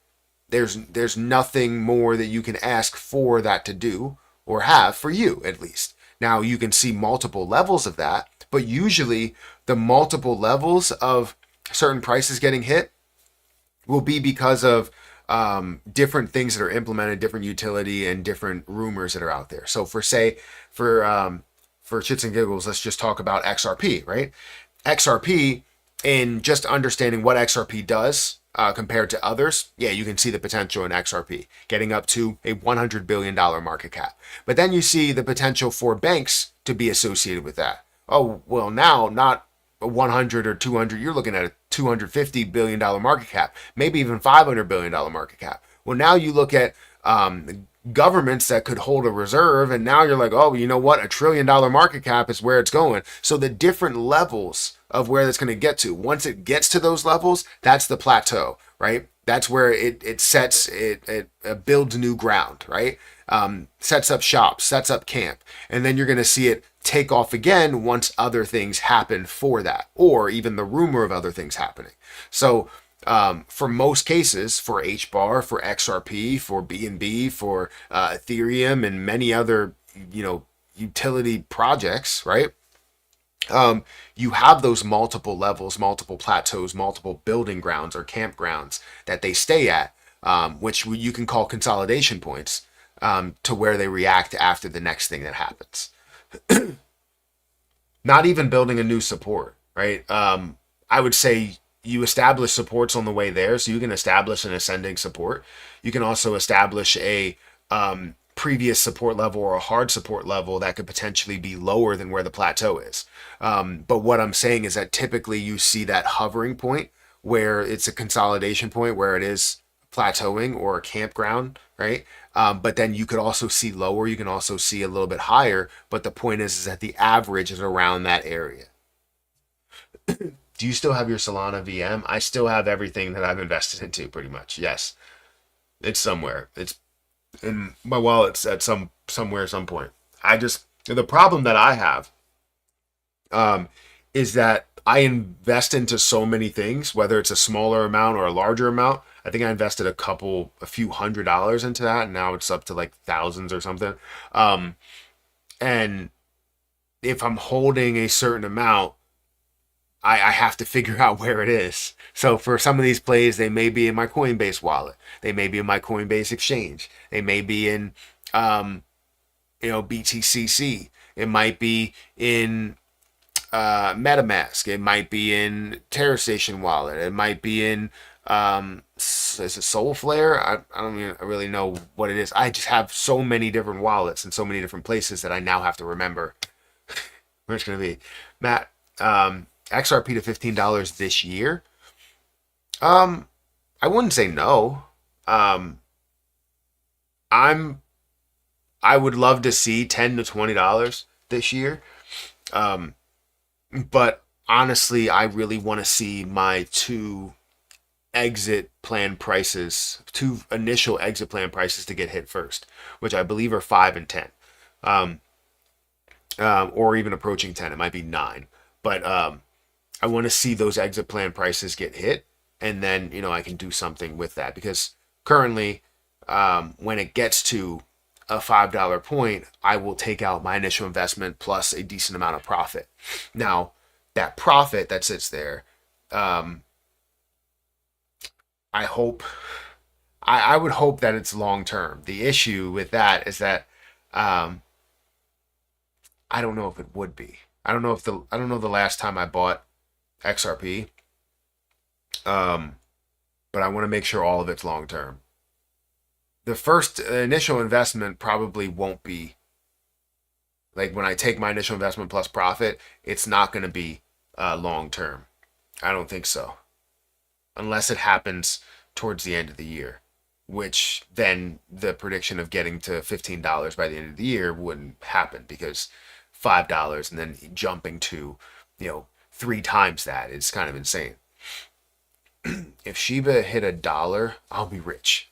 There's nothing more that you can ask for that to do, or have for you at least. Now, you can see multiple levels of that, but usually the multiple levels of certain prices getting hit will be because of different things that are implemented, different utility, and different rumors that are out there. So for shits and giggles, let's just talk about XRP, right? XRP, in just understanding what XRP does compared to others, yeah, you can see the potential in XRP getting up to a $100 billion market cap. But then you see the potential for banks to be associated with that. Oh, well, now not 100 or 200, you're looking at a $250 billion market cap, maybe even $500 billion market cap. Well, now you look at governments that could hold a reserve, and now you're like, oh, you know what? $1 trillion market cap is where it's going. So the different levels of where that's going to get to, once it gets to those levels, that's the plateau, right? That's where it sets, it builds new ground, right? Sets up shop, sets up camp. And then you're going to see it take off again once other things happen for that, or even the rumor of other things happening. So for most cases, for HBAR, for XRP, for BNB, for Ethereum, and many other, utility projects, right? You have those multiple levels, multiple plateaus, multiple building grounds or campgrounds that they stay at, which you can call consolidation points, to where they react after the next thing that happens. Not even building a new support, right? I would say you establish supports on the way there, so you can establish an ascending support. You can also establish a previous support level or a hard support level that could potentially be lower than where the plateau is. But what I'm saying is that typically you see that hovering point where it's a consolidation point where it is plateauing or a campground, right? But then you could also see lower, you can also see a little bit higher, but the point is that the average is around that area. Do you still have your Solana VM? I still have everything that I've invested into, pretty much. Yes, it's somewhere. It's in my wallet's at somewhere, some point. The problem that I have is that I invest into so many things, whether it's a smaller amount or a larger amount. I think I invested a few $100s into that, and now it's up to like thousands or something. And if I'm holding a certain amount, I have to figure out where it is. So for some of these plays, they may be in my Coinbase wallet. They may be in my Coinbase exchange. They may be in, BTCC. It might be in MetaMask. It might be in TerraStation wallet. It might be in is it Soulflare? I don't even really know what it is. I just have so many different wallets and so many different places that I now have to remember where it's going to be. Matt, XRP to $15 this year. I wouldn't say no. I would love to see $10 to $20 this year. But honestly, I really want to see my two initial exit plan prices to get hit first, which I believe are 5 and 10, or even approaching 10. It might be 9, but I want to see those exit plan prices get hit, and then I can do something with that, because currently, when it gets to a $5 point, I will take out my initial investment plus a decent amount of profit. Now, that profit that sits there, I would hope that it's long term. The issue with that is that I don't know if it would be. I don't know the last time I bought XRP. But I want to make sure all of it's long term. The first initial investment probably won't be, like, when I take my initial investment plus profit, it's not going to be long term. I don't think so. Unless it happens towards the end of the year, which then the prediction of getting to $15 by the end of the year wouldn't happen, because $5 and then jumping to, 3 times that is kind of insane. If Shiba hit $1, I'll be rich.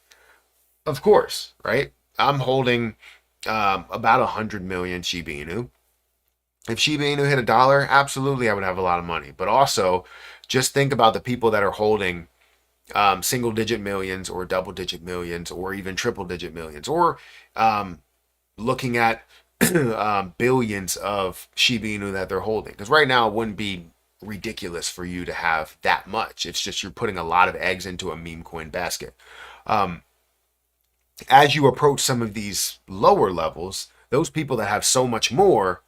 Of course, right? I'm holding about 100 million Shiba Inu. If Shiba Inu hit $1, absolutely I would have a lot of money. But also, just think about the people that are holding single digit millions or double digit millions or even triple digit millions, or looking at billions of Shiba Inu that they're holding. Because right now it wouldn't be ridiculous for you to have that much. It's just you're putting a lot of eggs into a meme coin basket. As you approach some of these lower levels, those people that have so much more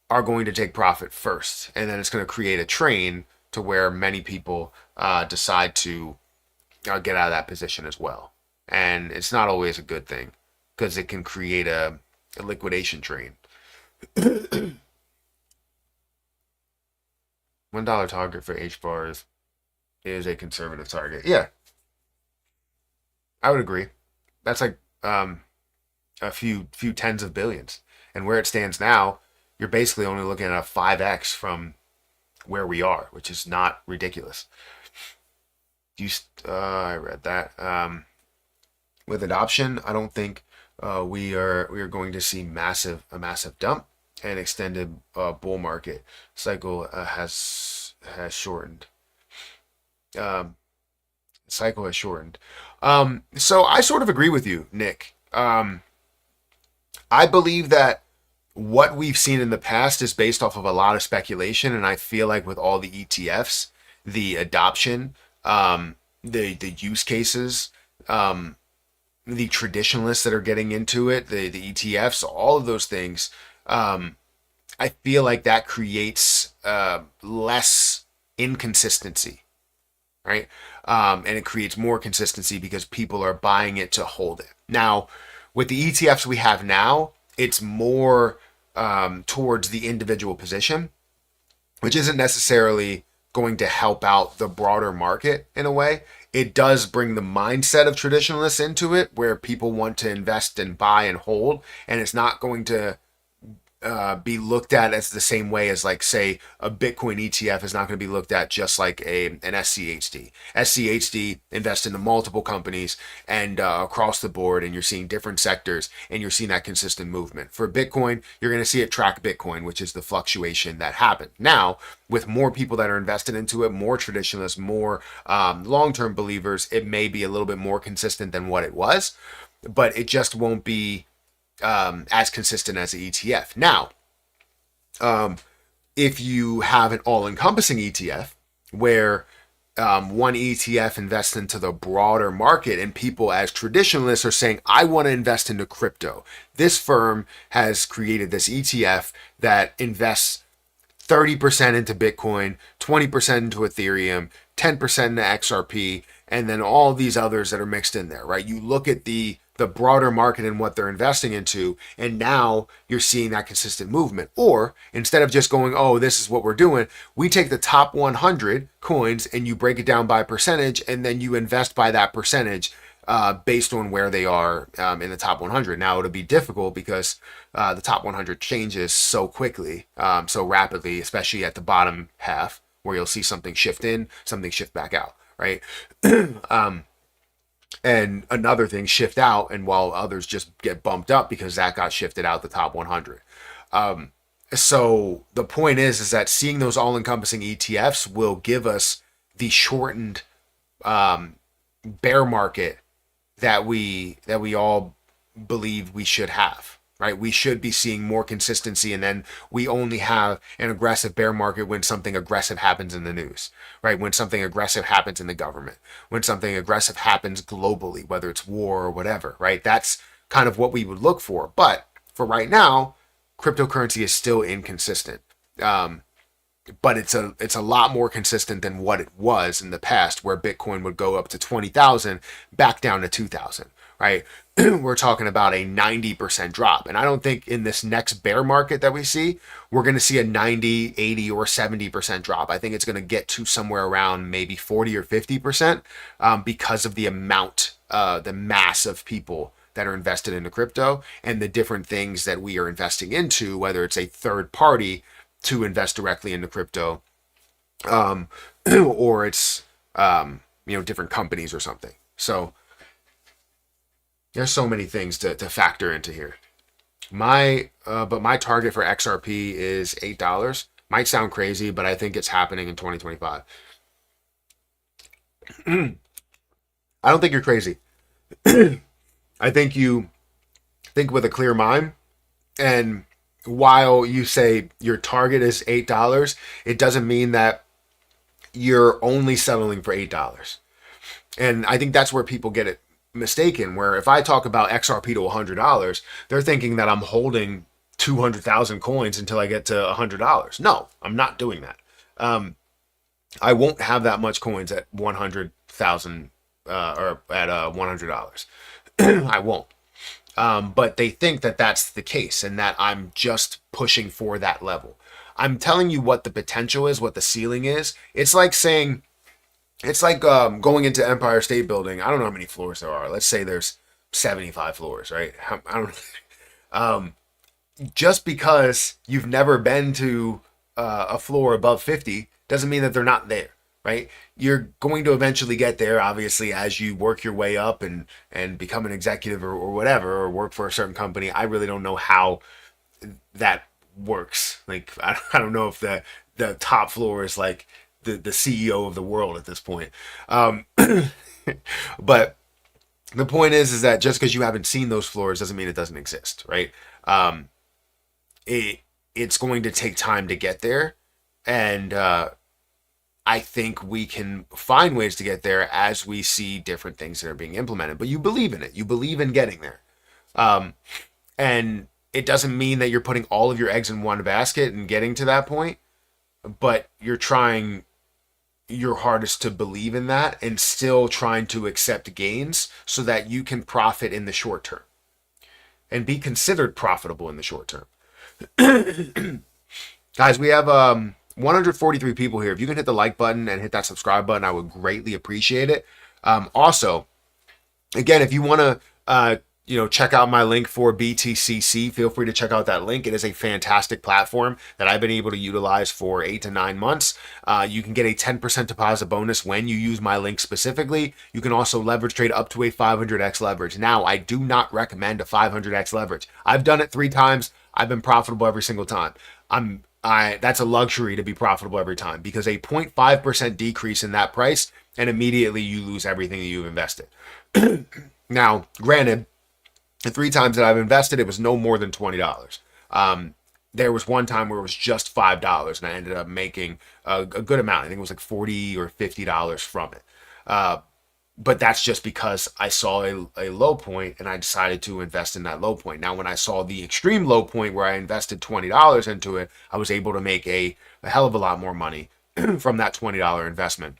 are going to take profit first, and then it's going to create a train to where many people decide to get out of that position as well. And it's not always a good thing, because it can create a liquidation train. $1 target for HBAR is a conservative target. Yeah, I would agree. That's like a few tens of billions. And where it stands now, you're basically only looking at a 5x from where we are, which is not ridiculous. I read that. With adoption, I don't think we are going to see a massive dump and extended bull market cycle has shortened. Cycle has shortened. So I sort of agree with you, Nick. I believe that what we've seen in the past is based off of a lot of speculation, and I feel like with all the ETFs, the adoption, the use cases, the traditionalists that are getting into it, the ETFs, all of those things, I feel like that creates less inconsistency, right? And it creates more consistency because people are buying it to hold it. Now, with the ETFs we have now, it's more towards the individual position, which isn't necessarily going to help out the broader market in a way. It does bring the mindset of traditionalists into it, where people want to invest and buy and hold, and it's not going to be looked at as the same way as, like, say, a Bitcoin ETF is not going to be looked at just like an SCHD. SCHD invests into multiple companies and across the board, and you're seeing different sectors, and you're seeing that consistent movement. For Bitcoin, you're going to see it track Bitcoin, which is the fluctuation that happened. Now, with more people that are invested into it, more traditionalists, more long-term believers, it may be a little bit more consistent than what it was, but it just won't be as consistent as the ETF. Now, if you have an all-encompassing ETF where one ETF invests into the broader market, and people as traditionalists are saying, I want to invest into crypto. This firm has created this ETF that invests 30% into Bitcoin, 20% into Ethereum, 10% into XRP, and then all these others that are mixed in there, right? You look at the broader market and what they're investing into, and now you're seeing that consistent movement. Or instead of just going, oh, this is what we're doing, we take the top 100 coins and you break it down by percentage, and then you invest by that percentage based on where they are in the top 100. Now, it'll be difficult because the top 100 changes so quickly, so rapidly, especially at the bottom half, where you'll see something shift in, something shift back out, right? And another thing shift out, and while others just get bumped up because that got shifted out the top 100. So the point is that seeing those all-encompassing ETFs will give us the shortened bear market that we all believe we should have, right? We should be seeing more consistency, and then we only have an aggressive bear market when something aggressive happens in the news, right? When something aggressive happens in the government, when something aggressive happens globally, whether it's war or whatever, right? That's kind of what we would look for. But for right now, cryptocurrency is still inconsistent. But it's a lot more consistent than what it was in the past, where Bitcoin would go up to 20,000, back down to 2,000, right? We're talking about a 90% drop. And I don't think in this next bear market that we see, we're going to see a 90, 80, or 70% drop. I think it's going to get to somewhere around maybe 40 or 50% because of the amount, the mass of people that are invested into crypto and the different things that we are investing into, whether it's a third party to invest directly into crypto, or it's different companies or something. So there's so many things to factor into here. But my target for XRP is $8. Might sound crazy, but I think it's happening in 2025. I don't think you're crazy. I think you think with a clear mind, and while you say your target is $8, it doesn't mean that you're only settling for $8. And I think that's where people get it mistaken, where if I talk about XRP to $100, they're thinking that I'm holding 200,000 coins until I get to $100. No, I'm not doing that. I won't have that much coins at 100,000 or at $100. I won't. But they think that that's the case and that I'm just pushing for that level. I'm telling you what the potential is, what the ceiling is. It's like saying, going into Empire State Building. I don't know how many floors there are. Let's say there's 75 floors, right? I don't. Just because you've never been to a floor above 50 doesn't mean that they're not there, right? You're going to eventually get there, obviously, as you work your way up and become an executive or whatever, or work for a certain company. I really don't know how that works. Like, I don't know if the top floor is like the CEO of the world at this point. But the point is that just because you haven't seen those floors doesn't mean it doesn't exist, right? It's going to take time to get there, and I think we can find ways to get there as we see different things that are being implemented. But you believe in it. You believe in getting there. And it doesn't mean that you're putting all of your eggs in one basket and getting to that point, but you're trying your hardest to believe in that and still trying to accept gains so that you can profit in the short term and be considered profitable in the short term. Guys, we have 143 people here. If you can hit the like button and hit that subscribe button, I would greatly appreciate it. Also, again, if you want to check out my link for BTCC, feel free to check out that link. It is a fantastic platform that I've been able to utilize for 8 to 9 months. You can get a 10% deposit bonus when you use my link specifically. You can also leverage trade up to a 500x leverage. Now, I do not recommend a 500x leverage. I've done it 3 times. I've been profitable every single time. That's a luxury to be profitable every time, because a 0.5% decrease in that price and immediately you lose everything that you've invested. Now, granted, the 3 times that I've invested, it was no more than $20. there was one time where it was just $5, and I ended up making a good amount. I think it was like $40 or $50 from it. But that's just because I saw a low point and I decided to invest in that low point. Now, when I saw the extreme low point where I invested $20 into it, I was able to make a hell of a lot more money from that $20 investment.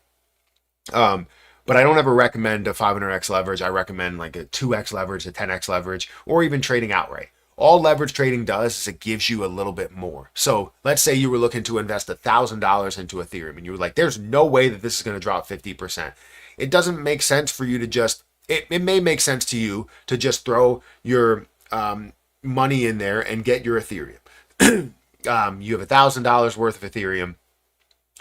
But I don't ever recommend a 500x leverage. I recommend like a 2x leverage, a 10x leverage, or even trading outright. All leverage trading does is it gives you a little bit more. So let's say you were looking to invest $1,000 into Ethereum and you were like, there's no way that this is going to drop 50%. It doesn't make sense for you to just, it may make sense to you to just throw your money in there and get your Ethereum. You have $1,000 worth of Ethereum,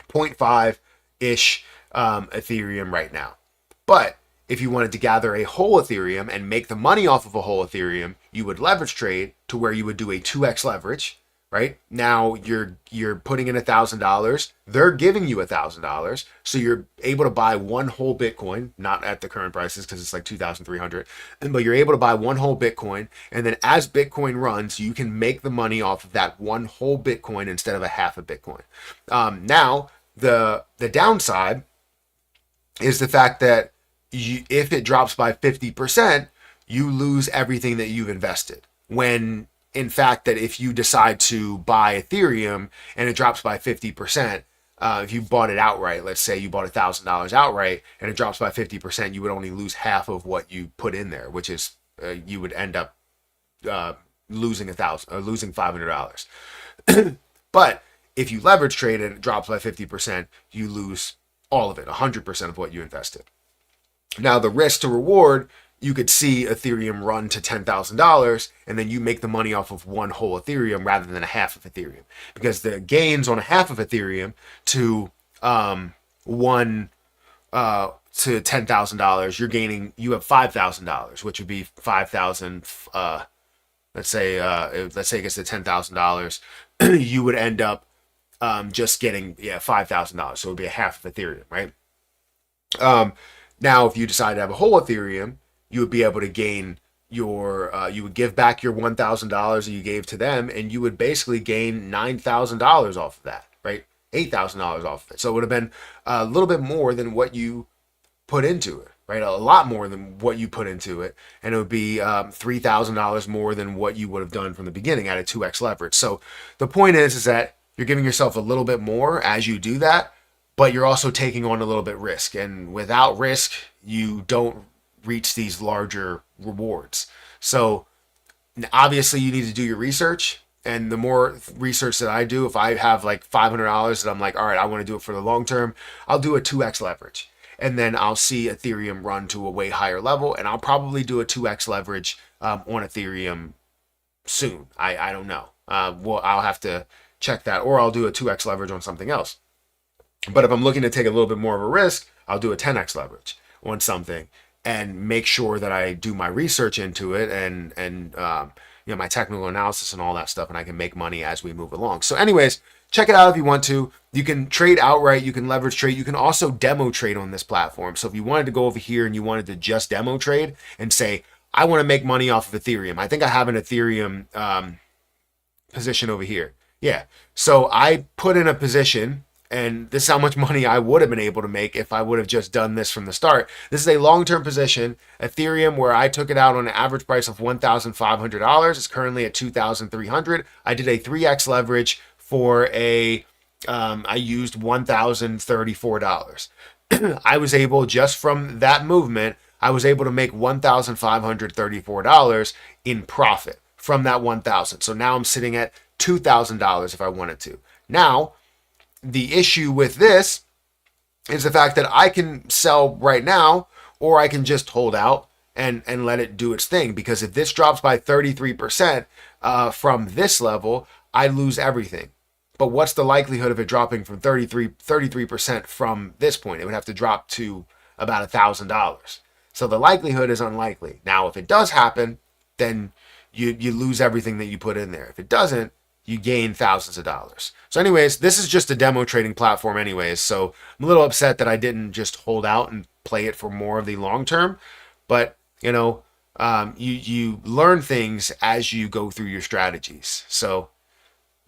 0.5-ish Ethereum right now. But if you wanted to gather a whole Ethereum and make the money off of a whole Ethereum, you would leverage trade to where you would do a 2x leverage, right? Now you're putting in $1,000. They're giving you $1,000. So you're able to buy one whole Bitcoin, not at the current prices because it's like 2,300, but you're able to buy one whole Bitcoin. And then as Bitcoin runs, you can make the money off of that one whole Bitcoin instead of a half a Bitcoin. Now the downside is the fact that if it drops by 50%, you lose everything that you've invested. When in fact that if you decide to buy Ethereum and it drops by 50%, if you bought it outright, let's say you bought $1,000 outright and it drops by 50%, you would only lose half of what you put in there, which is you would end up losing $500. But if you leverage trade and it drops by 50%, you lose all of it, 100% of what you invested. Now, the risk to reward, you could see Ethereum run to $10,000 and then you make the money off of one whole Ethereum rather than a half of Ethereum, because the gains on a half of Ethereum to $10,000, you have $5,000, which would be 5,000. Let's say it gets to $10,000, you would end up just getting $5,000. So it would be a half of Ethereum, right? Now, if you decide to have a whole Ethereum, you would be able to gain your, you would give back your $1,000 that you gave to them, and you would basically gain $9,000 off of that, right? $8,000 off of it. So it would have been a little bit more than what you put into it, right? A lot more than what you put into it. And it would be $3,000 more than what you would have done from the beginning at a 2x leverage. So the point is that you're giving yourself a little bit more as you do that, but you're also taking on a little bit risk. And without risk, you don't reach these larger rewards. So obviously you need to do your research. And the more research that I do, if I have like $500 that I'm like, all right, I want to do it for the long term, I'll do a 2x leverage. And then I'll see Ethereum run to a way higher level. And I'll probably do a 2x leverage on Ethereum soon. I don't know. Well, I'll have to check that, or I'll do a 2x leverage on something else. But if I'm looking to take a little bit more of a risk, I'll do a 10x leverage on something and make sure that I do my research into it and you know, my technical analysis and all that stuff, and I can make money as we move along. So anyways, check it out if you want to. You can trade outright, you can leverage trade, you can also demo trade on this platform. So if you wanted to go over here and you wanted to just demo trade and say, I want to make money off of Ethereum. I think I have an Ethereum position over here. Yeah. So I put in a position, and this is how much money I would have been able to make if I would have just done this from the start. This is a long-term position, Ethereum, where I took it out on an average price of $1,500. It's currently at $2,300. I did a 3x leverage for I used $1,034. I was able, just from that movement, I was able to make $1,534 in profit from that 1,000. So now I'm sitting at $2,000 if I wanted to. Now, the issue with this is the fact that I can sell right now, or I can just hold out and let it do its thing. Because if this drops by 33% from this level, I lose everything. But what's the likelihood of it dropping from 33% from this point? It would have to drop to about $1,000. So the likelihood is unlikely. Now, if it does happen, then you lose everything that you put in there. If it doesn't, you gain thousands of dollars. So anyways, this is just a demo trading platform anyways. So I'm a little upset that I didn't just hold out and play it for more of the long term. But, you know, you learn things as you go through your strategies. So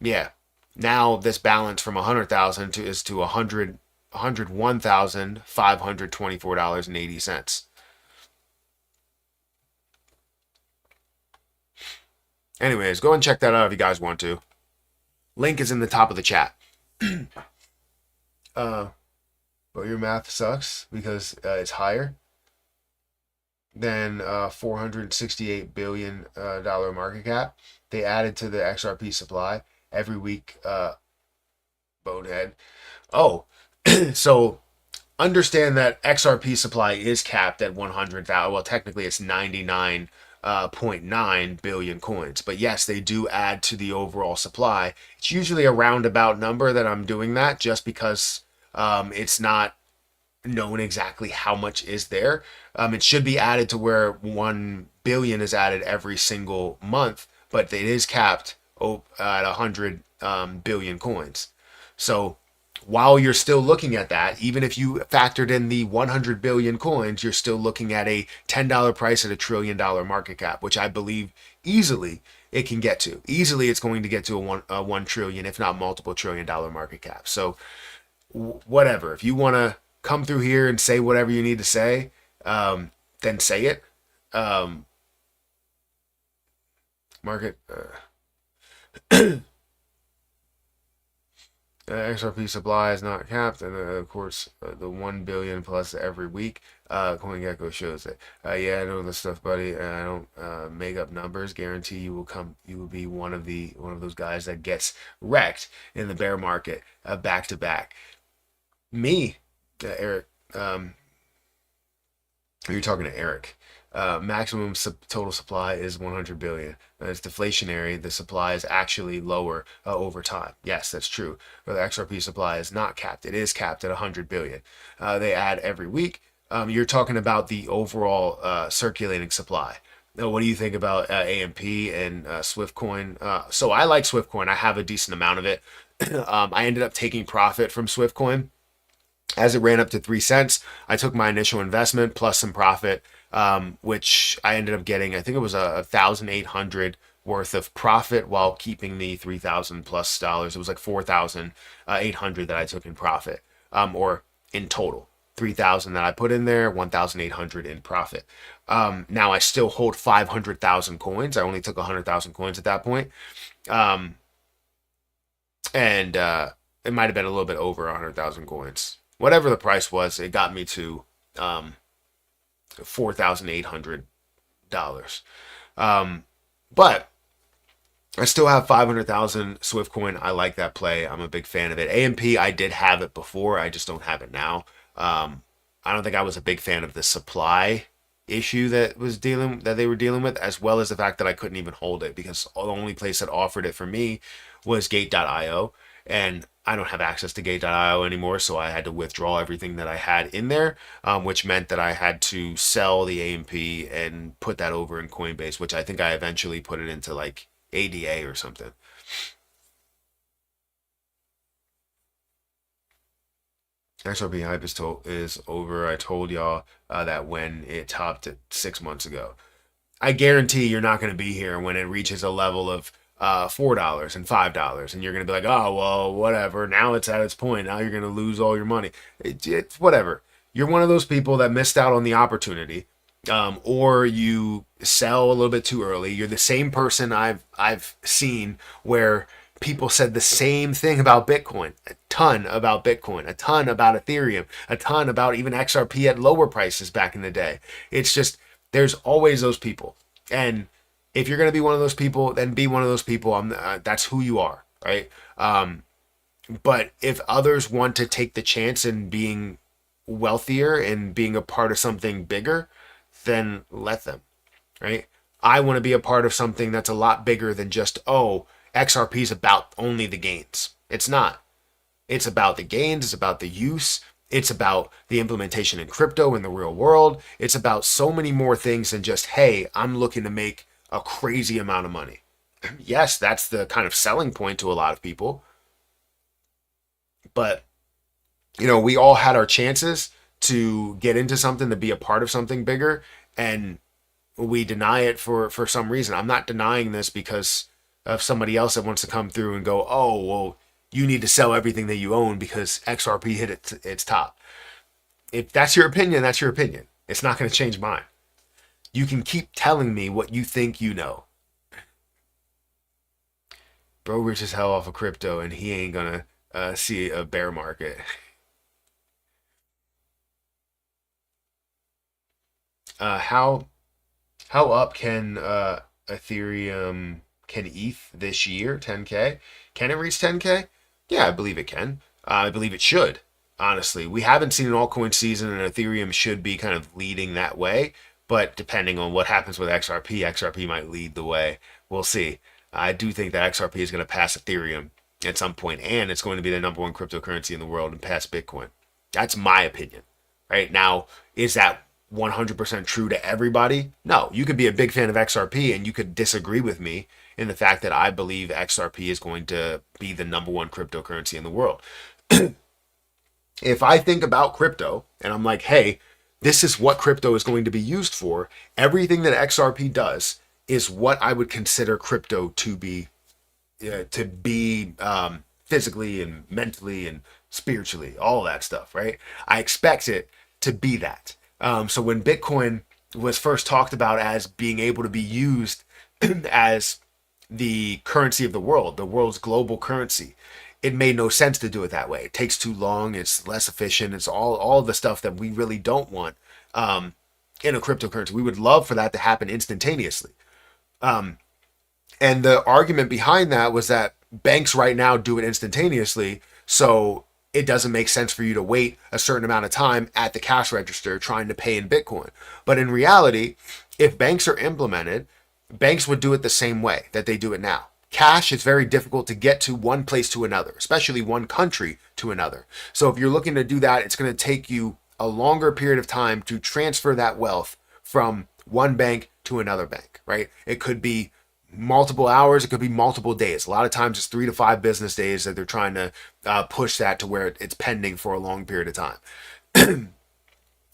Yeah. Now this balance from 100,000 to is to $101,524.80. Anyways, go and check that out if you guys want to. Link is in the top of the chat. But your math sucks because it's higher than $468 billion market cap. They added to the XRP supply every week. Bonehead. Oh, so understand that XRP supply is capped at 100,000. Well, technically it's 99.9 billion coins. But yes, they do add to the overall supply. It's usually a roundabout number that I'm doing that just because it's not known exactly how much is there. It should be added to where 1 billion is added every single month, but it is capped at 100 billion coins. So while you're still looking at that, even if you factored in the 100 billion coins, you're still looking at a $10 price at $1 trillion market cap, which I believe easily it can get to. Easily it's going to get to a 1 trillion, if not multiple $1 trillion market cap. So whatever. If you want to come through here and say whatever you need to say, then say it. Market... XRP supply is not capped, and of course, the 1 billion plus every week. CoinGecko shows it. Yeah, I know this stuff, buddy. I don't make up numbers. Guarantee you will come. You will be one of those guys that gets wrecked in the bear market, back to back. Me, Eric. You're talking to Eric. Maximum total supply is 100 billion. It's deflationary. The supply is actually lower over time. Yes, that's true. But the XRP supply is not capped. It is capped at 100 billion. They add every week. You're talking about the overall circulating supply. Now, what do you think about AMP and SwiftCoin? So I like SwiftCoin. I have a decent amount of it. I ended up taking profit from SwiftCoin as it ran up to 3 cents. I took my initial investment plus some profit, which I ended up getting. I think it was 1,800 worth of profit while keeping the 3,000 plus dollars. It was like 4,800 that I took in profit, or in total. 3,000 that I put in there, 1,800 in profit. Now I still hold 500,000 coins. I only took 100,000 coins at that point. And it might have been a little bit over 100,000 coins. Whatever the price was, it got me to $4,800. But I still have 500,000 SwiftCoin. I like that play. I'm a big fan of it. AMP, I did have it before. I just don't have it now. I don't think I was a big fan of the supply issue that they were dealing with, as well as the fact that I couldn't even hold it because the only place that offered it for me was Gate.io, and I don't have access to Gate.io anymore, so I had to withdraw everything that I had in there, which meant that I had to sell the AMP and put that over in Coinbase, which I think I eventually put it into like ADA or something. XRP hype is over. I told y'all that when it topped at 6 months ago. I guarantee you're not going to be here when it reaches a level of $4 and $5, and you're going to be like, oh, well, whatever. Now it's at its point. Now you're going to lose all your money. It's whatever. You're one of those people that missed out on the opportunity, or you sell a little bit too early. You're the same person I've seen where people said the same thing about Bitcoin, a ton about Bitcoin, a ton about Ethereum, a ton about even XRP at lower prices back in the day. It's just, there's always those people. And if you're going to be one of those people, then be one of those people. That's who you are, right? But if others want to take the chance in being wealthier and being a part of something bigger, then let them, right? I want to be a part of something that's a lot bigger than just, oh, XRP is about only the gains. It's not. It's about the gains. It's about the use. It's about the implementation in crypto in the real world. It's about so many more things than just, hey, I'm looking to make a crazy amount of money. Yes, that's the kind of selling point to a lot of people. But, we all had our chances to get into something, to be a part of something bigger, and we deny it for some reason. I'm not denying this because of somebody else that wants to come through and go, oh, well, you need to sell everything that you own because XRP hit its top. If that's your opinion, that's your opinion. It's not going to change mine. You can keep telling me what you think you know. Bro rich as hell off of crypto and he ain't going to see a bear market. How up can Ethereum, can ETH this year, 10K? Can it reach 10K? Yeah, I believe it can. I believe it should, honestly. We haven't seen an altcoin season, and Ethereum should be kind of leading that way. But depending on what happens with XRP might lead the way. We'll see. I do think that XRP is going to pass Ethereum at some point, and it's going to be the number one cryptocurrency in the world and pass Bitcoin. That's my opinion. Right now, is that 100% true to everybody? No, you could be a big fan of XRP and you could disagree with me in the fact that I believe XRP is going to be the number one cryptocurrency in the world. If I think about crypto and I'm like, hey, this is what crypto is going to be used for, everything that XRP does is what I would consider crypto to be physically and mentally and spiritually, all that stuff, right? I expect it to be that. So when Bitcoin was first talked about as being able to be used as the currency of the world's global currency, it made no sense to do it that way. It takes too long. It's less efficient. It's all the stuff that we really don't want in a cryptocurrency. We would love for that to happen instantaneously. And the argument behind that was that banks right now do it instantaneously. So it doesn't make sense for you to wait a certain amount of time at the cash register trying to pay in Bitcoin. But in reality, if banks are implemented, banks would do it the same way that they do it now. Cash is very difficult to get to one place to another, especially one country to another. So if you're looking to do that, it's going to take you a longer period of time to transfer that wealth from one bank to another bank, right? It could be multiple hours, it could be multiple days. A lot of times it's 3 to 5 business days that they're trying to push that to where it's pending for a long period of time.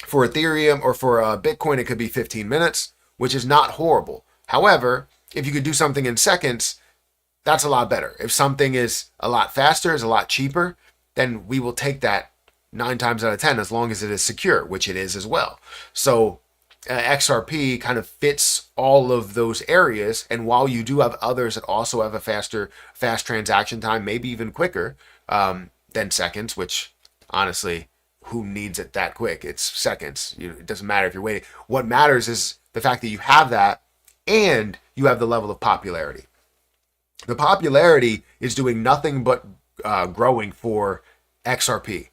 For Ethereum or for Bitcoin, it could be 15 minutes, which is not horrible. However, if you could do something in seconds, that's a lot better. If something is a lot faster, is a lot cheaper, then we will take that 9 times out of 10 as long as it is secure, which it is as well. So XRP kind of fits all of those areas, and while you do have others that also have a fast transaction time, maybe even quicker than seconds, which honestly, who needs it that quick? It's seconds. It doesn't matter if you're waiting. What matters is the fact that you have that and you have the level of popularity. The popularity is doing nothing but growing for XRP.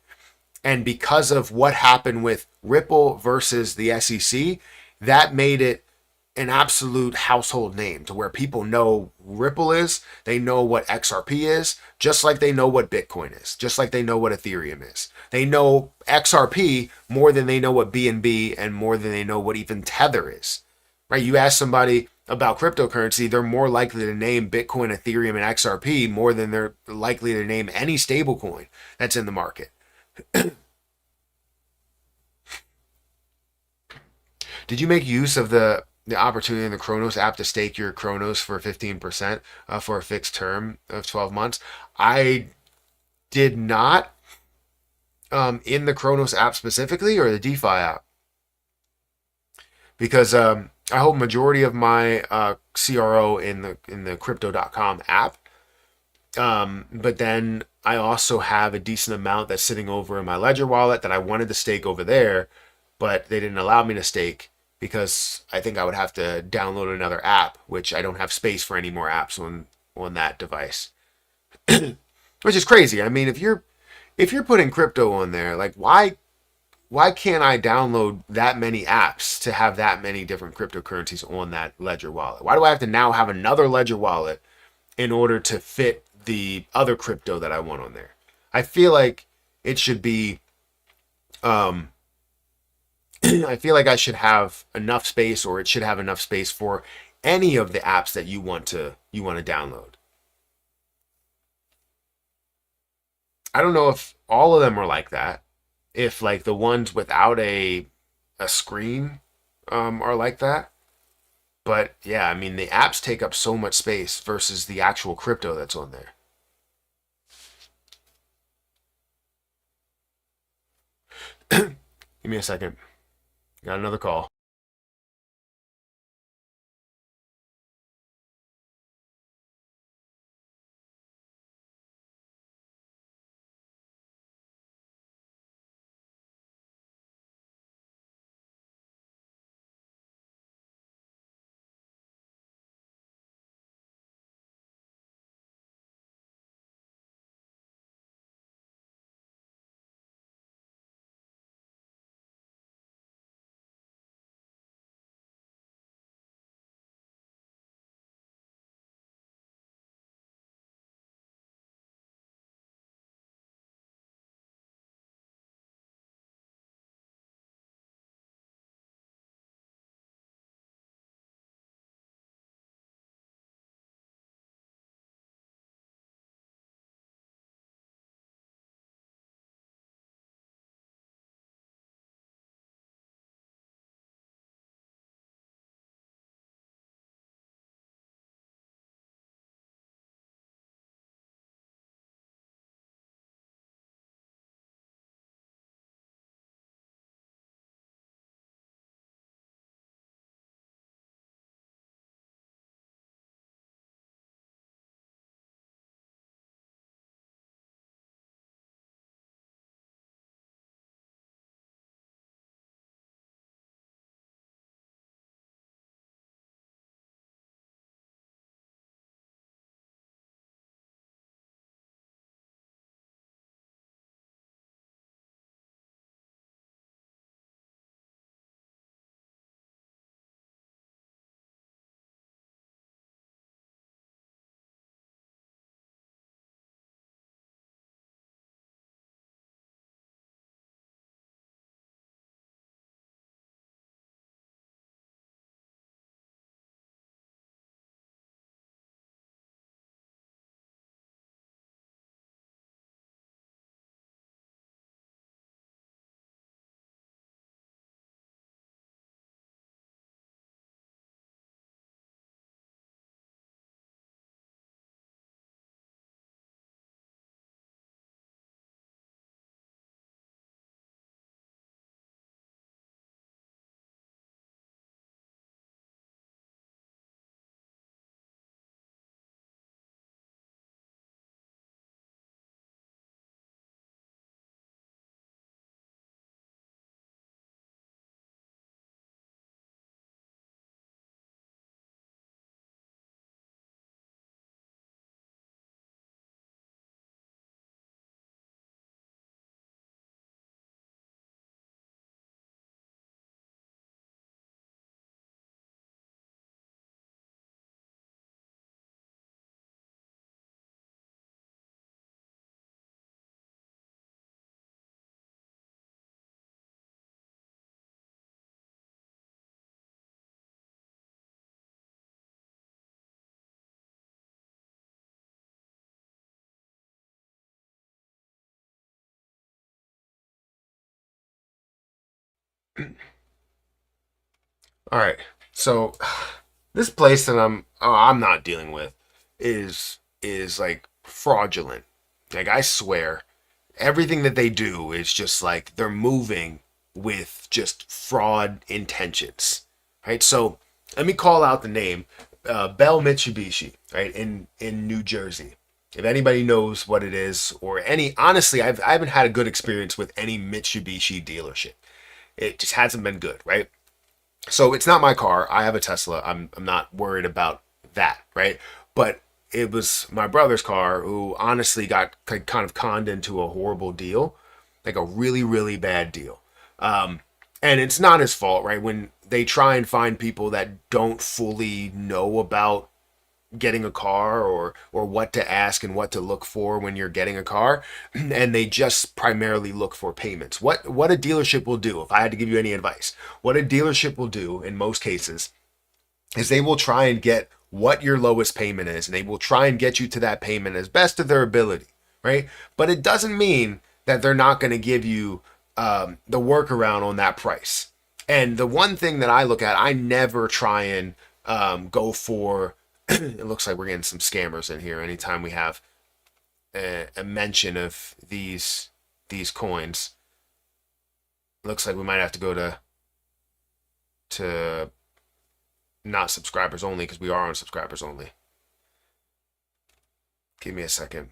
And because of what happened with Ripple versus the SEC, that made it an absolute household name to where people know Ripple is, they know what XRP is, just like they know what Bitcoin is, just like they know what Ethereum is. They know XRP more than they know what BNB and more than they know what even Tether is. Right? You ask somebody about cryptocurrency, they're more likely to name Bitcoin, Ethereum, and XRP more than they're likely to name any stablecoin that's in the market. Did you make use of the opportunity in the Kronos app to stake your Kronos for 15% for a fixed term of 12 months? I did not in the Kronos app specifically, or the DeFi app, because I hold majority of my CRO in the crypto.com app. But then I also have a decent amount that's sitting over in my Ledger wallet that I wanted to stake over there, but they didn't allow me to stake because I think I would have to download another app, which I don't have space for any more apps on that device. Which is crazy. I mean, if you're putting crypto on there, like why can't I download that many apps to have that many different cryptocurrencies on that Ledger wallet? Why do I have to now have another Ledger wallet in order to fit the other crypto that I want on there? I feel like it should be I feel like I should have enough space, or it should have enough space for any of the apps that you want to download. I don't know if all of them are like that. If like the ones without a screen are like that. But yeah, I mean, the apps take up so much space versus the actual crypto that's on there. Give me a second. Got another call. All right. So this place that I'm not dealing with is like fraudulent. Like I swear, everything that they do is just like they're moving with just fraud intentions, right? So let me call out the name, Bell Mitsubishi, right in New Jersey. If anybody knows what it is, or any, honestly, I haven't had a good experience with any Mitsubishi dealership. It just hasn't been good, right? So it's not my car. I have a Tesla. I'm not worried about that, right? But it was my brother's car who honestly got kind of conned into a horrible deal, like a really bad deal. And it's not his fault, right? When they try and find people that don't fully know about getting a car, or what to ask and what to look for when you're getting a car, and they just primarily look for payments. What a dealership will do, if I had to give you any advice, what a dealership will do in most cases is they will try and get what your lowest payment is, and they will try and get you to that payment as best of their ability, right? But it doesn't mean that they're not going to give you the workaround on that price. And the one thing that I look at, I never try and go for, it looks like we're getting some scammers in here anytime we have a mention of these coins. Looks like we might have to go to not subscribers only, because we are on subscribers only. Give me a second.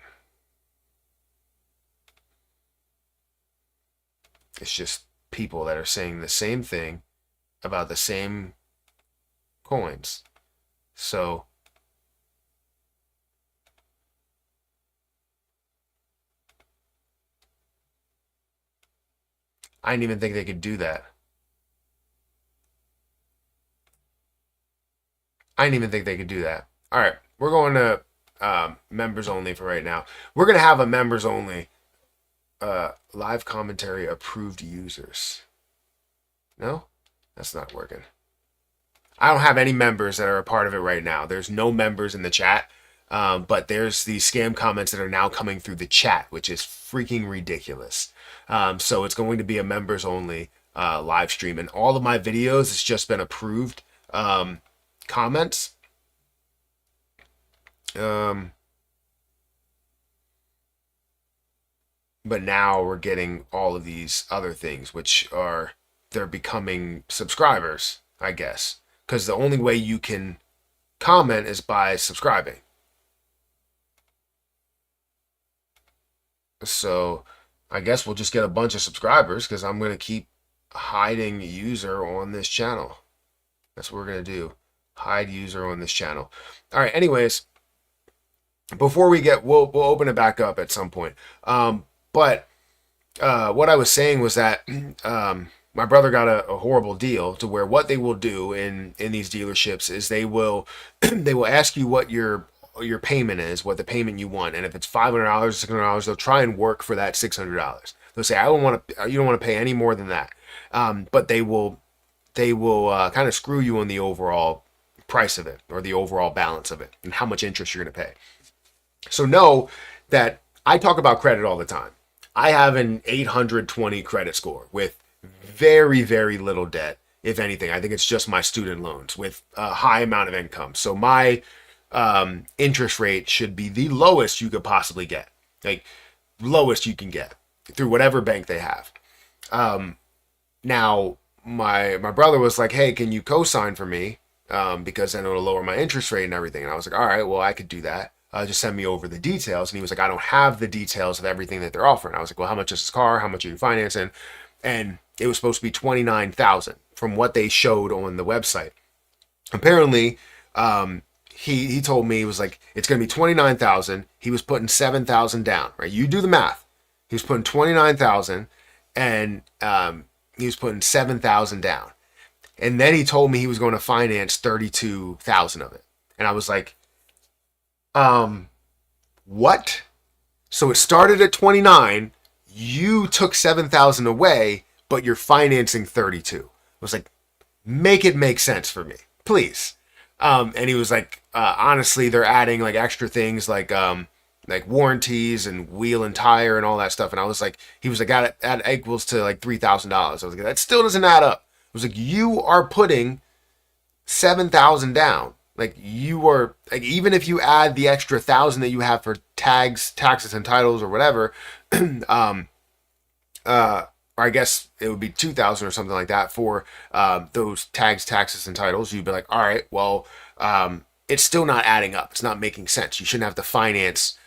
It's just people that are saying the same thing about the same coins. So I didn't even think they could do that. I didn't even think they could do that. All right, we're going to members only for right now. We're going to have a members only live commentary approved users. No, that's not working. I don't have any members that are a part of it right now. There's no members in the chat, but there's these scam comments that are now coming through the chat, which is freaking ridiculous. So it's going to be a members only live stream, and all of my videos has just been approved comments. But now we're getting all of these other things, which are, they're becoming subscribers, I guess. Because the only way you can comment is by subscribing. So I guess we'll just get a bunch of subscribers, because I'm going to keep hiding user on this channel. That's what we're going to do. Hide user on this channel. All right, anyways, before we get, we'll open it back up at some point. But what I was saying was that my brother got a horrible deal, to where what they will do in these dealerships is they will they will ask you what your payment is, what the payment you want, and if it's $500, $600, they'll try and work for that $600. They'll say, you don't want to pay any more than that, but they will kind of screw you on the overall price of it, or the overall balance of it, and how much interest you're going to pay. So know that I talk about credit all the time. I have an 820 credit score with very, very little debt, if anything. I think it's just my student loans with a high amount of income. So my interest rate should be the lowest you could possibly get, like lowest you can get through whatever bank they have. Now my brother was like, hey, can you co-sign for me? Because then it'll lower my interest rate and everything. And I was like, all right, well, I could do that. Just send me over the details. And he was like, I don't have the details of everything that they're offering. I was like, well, how much is this car? How much are you financing? And it was supposed to be $29,000 from what they showed on the website. Apparently, he told me, he was like, it's going to be $29,000. He was putting $7,000 down, right? You do the math. He was putting $29,000 and he was putting $7,000 down. And then he told me he was going to finance $32,000 of it. And I was like, what? So it started at 29, you took 7,000 away, but you're financing 32. I was like, make it make sense for me, please. And he was like, honestly, they're adding like extra things like warranties and wheel and tire and all that stuff. And I was like, he was like, that equals to like $3,000. I was like, that still doesn't add up. I was like, you are putting 7,000 down. Like, you are, like, even if you add the extra 1,000 that you have for tags, taxes, and titles or whatever, or I guess it would be 2,000 or something like that for those tags, taxes, and titles, you'd be like, all right, well, it's still not adding up. It's not making sense. You shouldn't have to finance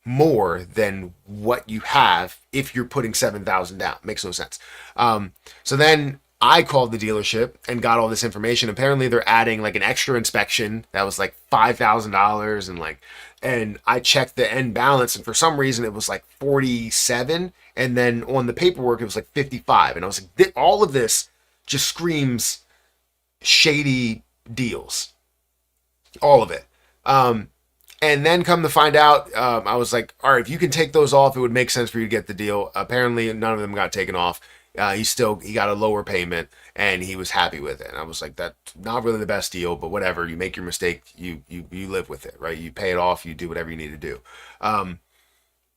more than what you have if you're putting 7,000 down. Makes no sense. So then I called the dealership and got all this information. Apparently they're adding like an extra inspection that was like $5,000 and I checked the end balance and for some reason it was like 47 and then on the paperwork it was like 55 and I was like, all of this just screams shady deals. All of it. And then come to find out, I was like, all right, if you can take those off, it would make sense for you to get the deal. Apparently none of them got taken off. He got a lower payment and he was happy with it. And I was like, that's not really the best deal, but whatever. You make your mistake, you live with it, right? You pay it off, you do whatever you need to do.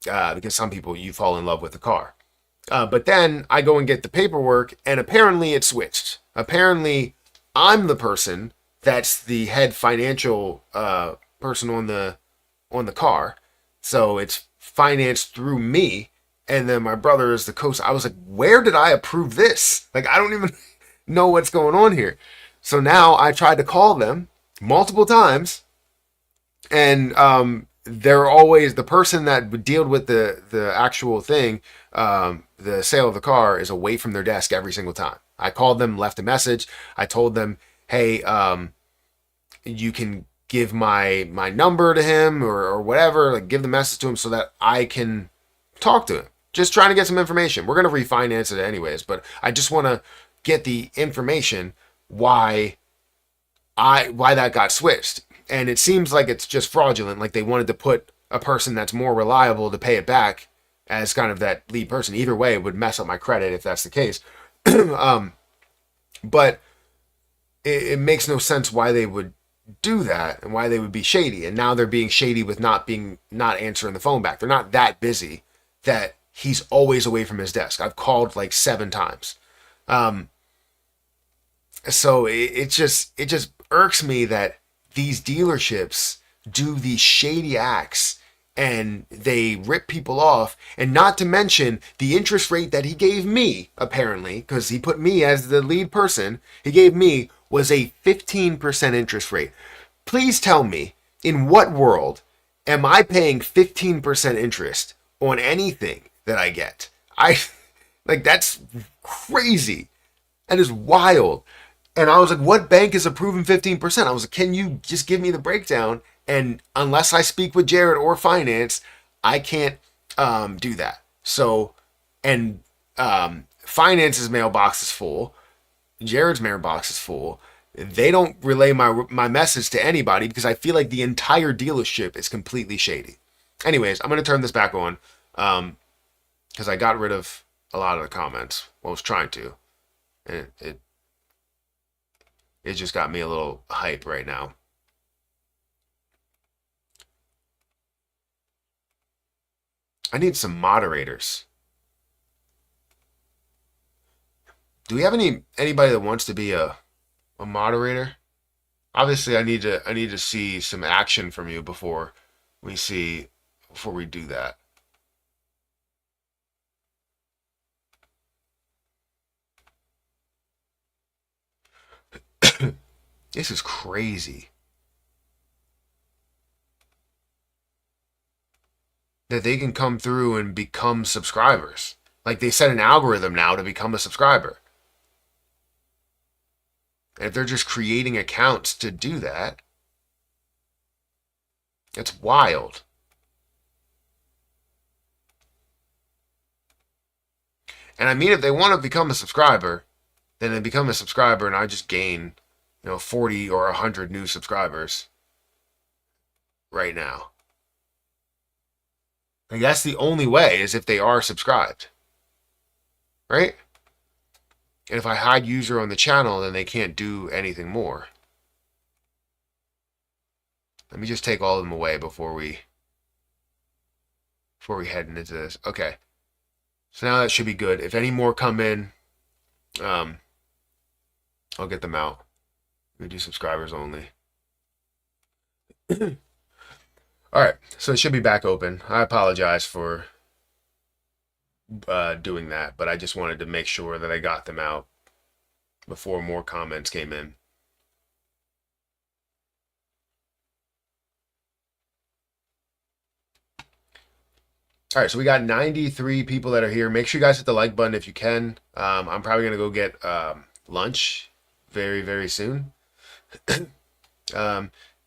Because some people, you fall in love with the car. But then I go and get the paperwork and apparently it switched. Apparently I'm the person that's the head financial person on the car. So it's financed through me, and then my brother is the co-signer. I was like, where did I approve this? Like, I don't even know what's going on here. So now I tried to call them multiple times, and they're always, the person that would deal with the actual thing, the sale of the car, is away from their desk every single time. I called them, left a message. I told them, hey, you can give my number to him or whatever, like give the message to him so that I can talk to him. Just trying to get some information. We're going to refinance it anyways, but I just want to get the information why that got switched. And it seems like it's just fraudulent. Like they wanted to put a person that's more reliable to pay it back as kind of that lead person. Either way, it would mess up my credit if that's the case. But it makes no sense why they would do that and why they would be shady. And now they're being shady with not answering the phone back. They're not that busy that he's always away from his desk. I've called like 7 times. So it just irks me that these dealerships do these shady acts and they rip people off, and not to mention the interest rate that he gave me, apparently, because he put me as the lead person, he gave me was a 15% interest rate. Please tell me, in what world am I paying 15% interest on anything that I get? Like, that's crazy. That is wild. And I was like, what bank is approving 15%? I was like, can you just give me the breakdown? And unless I speak with Jared or finance, I can't do that. So, and finance's mailbox is full. Jared's mailbox is full. They don't relay my message to anybody because I feel like the entire dealership is completely shady. Anyways, I'm going to turn this back on because I got rid of a lot of the comments. Well, I was trying to. And it just got me a little hype right now. I need some moderators. Do we have anybody that wants to be a moderator? Obviously, I need to see some action from you before we do that. This is crazy. That they can come through and become subscribers. Like they set an algorithm now to become a subscriber. And if they're just creating accounts to do that, it's wild. And I mean, if they want to become a subscriber, then they become a subscriber and I just gain, 40 or 100 new subscribers right now. Like that's the only way, is if they are subscribed. Right? And if I hide user on the channel, then they can't do anything more. Let me just take all of them away before we head into this. Okay. So now that should be good. If any more come in, I'll get them out. We do subscribers only. All right, so it should be back open. I apologize for doing that, but I just wanted to make sure that I got them out before more comments came in. All right, so we got 93 people that are here. Make sure you guys hit the like button if you can. I'm probably going to go get lunch very, very soon.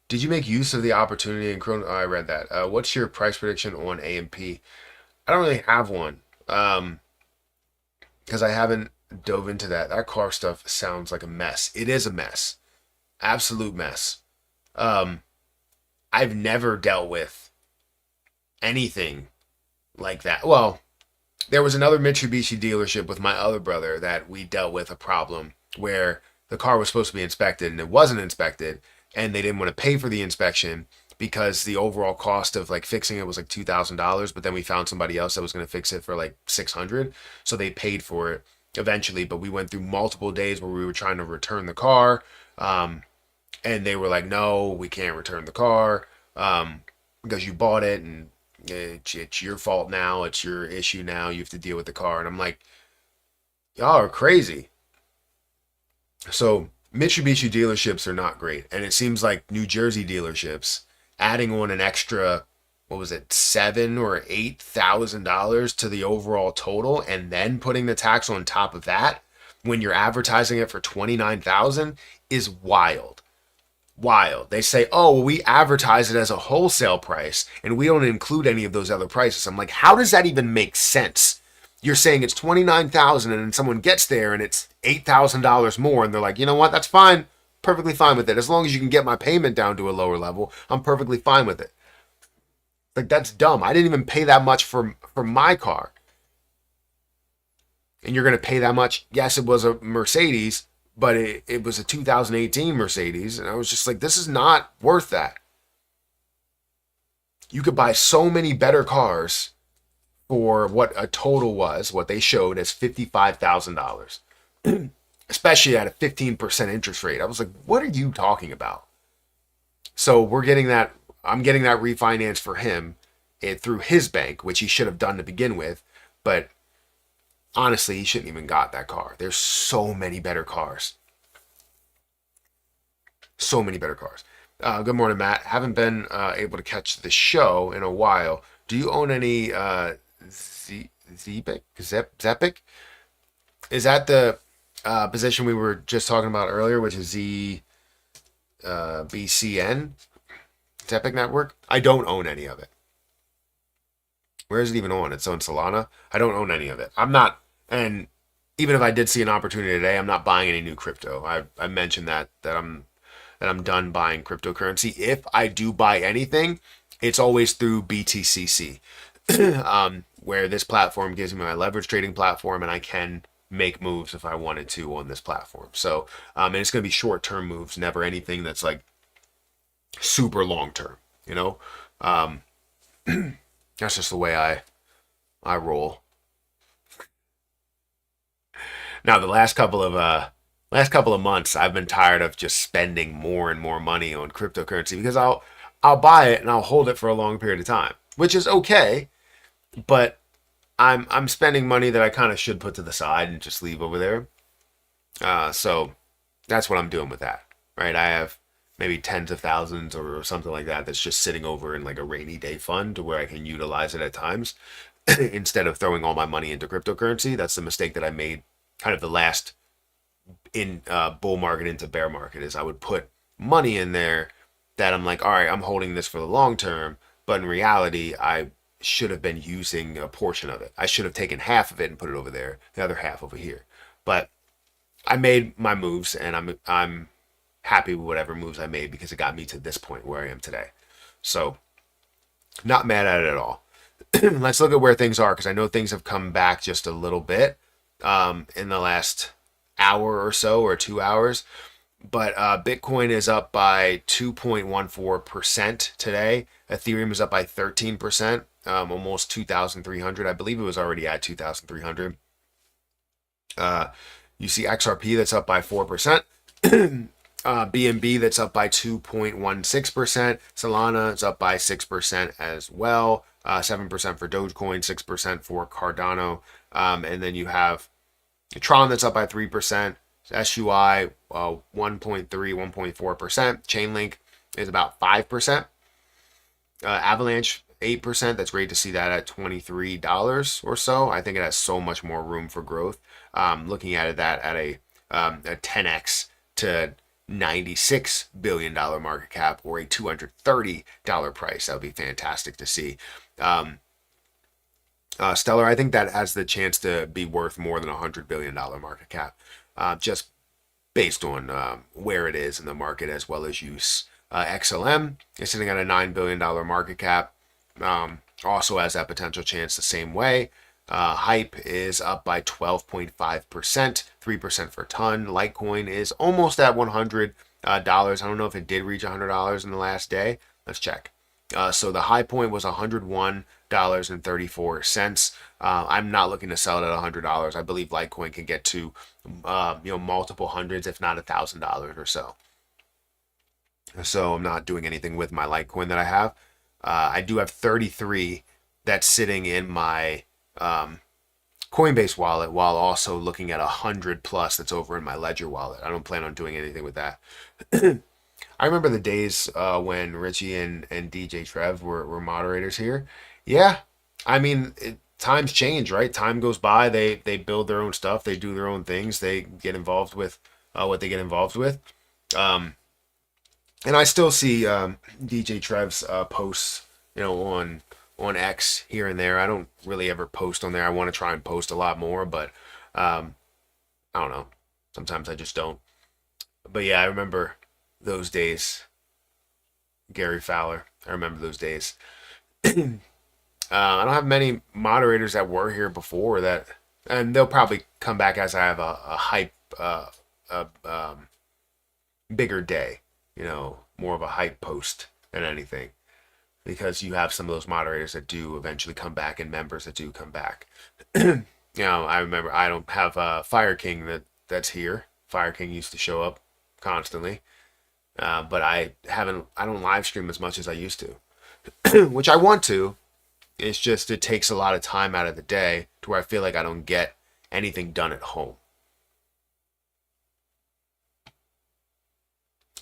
Did you make use of the opportunity in Chrono? Oh, I read that. What's your price prediction on AMP? I don't really have one because I haven't dove into that. That car stuff sounds like a mess. It is a mess. Absolute mess. I've never dealt with anything like that. Well, there was another Mitsubishi dealership with my other brother that we dealt with a problem where the car was supposed to be inspected and it wasn't inspected, and they didn't want to pay for the inspection because the overall cost of like fixing it was like $2,000, but then we found somebody else that was going to fix it for like $600, so they paid for it eventually. But we went through multiple days where we were trying to return the car, And they were like, no, we can't return the car because you bought it and it's your fault now. It's your issue now. You have to deal with the car. And I'm like, y'all are crazy. So Mitsubishi dealerships are not great. And it seems like New Jersey dealerships adding on an extra, what was it, $7,000 or $8,000 to the overall total, and then putting the tax on top of that when you're advertising it for $29,000 is wild. Wild. They say, oh, well, we advertise it as a wholesale price and we don't include any of those other prices. I'm like, how does that even make sense? You're saying it's $29,000 and then someone gets there and it's $8,000 more and they're like, you know what, that's fine. Perfectly fine with it. As long as you can get my payment down to a lower level, I'm perfectly fine with it. Like, that's dumb. I didn't even pay that much for my car. And you're going to pay that much? Yes, it was a Mercedes, but it was a 2018 Mercedes. And I was just like, this is not worth that. You could buy so many better cars for what a total was, what they showed as $55,000, especially at a 15% interest rate. I was like, what are you talking about? So I'm getting that refinance for him through his bank, which he should have done to begin with. But honestly, he shouldn't even got that car. There's so many better cars. So many better cars. Good morning, Matt. Haven't been able to catch the show in a while. Do you own any Zebec? Is that the position we were just talking about earlier, which is BCN? Zebec Network? I don't own any of it. Where is it even on? It's on Solana. I don't own any of it. I'm not, and even if I did see an opportunity today, I'm not buying any new crypto. I mentioned that I'm done buying cryptocurrency. If I do buy anything, it's always through BTCC, where this platform gives me my leverage trading platform, and I can make moves if I wanted to on this platform. So, and it's going to be short-term moves, never anything that's like super long-term, you know? That's just the way I roll. Now, the last couple of months, I've been tired of just spending more and more money on cryptocurrency because I'll buy it and I'll hold it for a long period of time, which is okay, but I'm spending money that I kind of should put to the side and just leave over there. So that's what I'm doing with that, right? I have maybe tens of thousands or something like that that's just sitting over in like a rainy day fund where I can utilize it at times instead of throwing all my money into cryptocurrency. That's the mistake that I made kind of the last in bull market into bear market, is I would put money in there that I'm like, all right, I'm holding this for the long term, but in reality, I should have been using a portion of it. I should have taken half of it and put it over there, the other half over here. But I made my moves, and I'm happy with whatever moves I made because it got me to this point where I am today. So, not mad at it at all. Let's look at where things are, because I know things have come back just a little bit in the last hour or so, or 2 hours. But Bitcoin is up by 2.14% today. Ethereum is up by 13%, almost 2,300. I believe it was already at 2,300. You see XRP that's up by 4%. BNB that's up by 2.16%. Solana is up by 6% as well. 7% for Dogecoin, 6% for Cardano. And then you have Tron that's up by 3%. SUI 1.3, 1.4%. Chainlink is about 5%. Avalanche 8%. That's great to see that at $23 or so. I think it has so much more room for growth. Looking at that at a 10x to $96 billion market cap, or a $230 price. That would be fantastic to see. Stellar, I think that has the chance to be worth more than $100 billion market cap, just based on where it is in the market as well as use. XLM is sitting at a $9 billion market cap. Also has that potential chance the same way. Hype is up by 12.5%, 3% for a ton. Litecoin is almost at $100. I don't know if it did reach $100 in the last day. Let's check. So the high point was $101.34. I'm not looking to sell it at $100. I believe Litecoin can get to multiple hundreds, if not $1,000 or so. So I'm not doing anything with my Litecoin that I have. I do have 33 that's sitting in my Coinbase wallet, while also looking at 100 plus that's over in my Ledger wallet. I don't plan on doing anything with that. I remember the days when Richie and DJ Trev were moderators here. Yeah, I mean, times change, right? Time goes by. They build their own stuff. They do their own things. They get involved with what they get involved with. And I still see DJ Trev's posts, on X here and there. I don't really ever post on there. I want to try and post a lot more, but I don't know. Sometimes I just don't. But yeah, I remember those days. Gary Fowler. I remember those days. I don't have many moderators that were here before that, and they'll probably come back as I have a hype, a bigger day, more of a hype post than anything, because you have some of those moderators that do eventually come back and members that do come back. I remember I don't have Fire King that's here. Fire King used to show up constantly, but I don't live stream as much as I used to, which I want to. It's just it takes a lot of time out of the day to where I feel like I don't get anything done at home.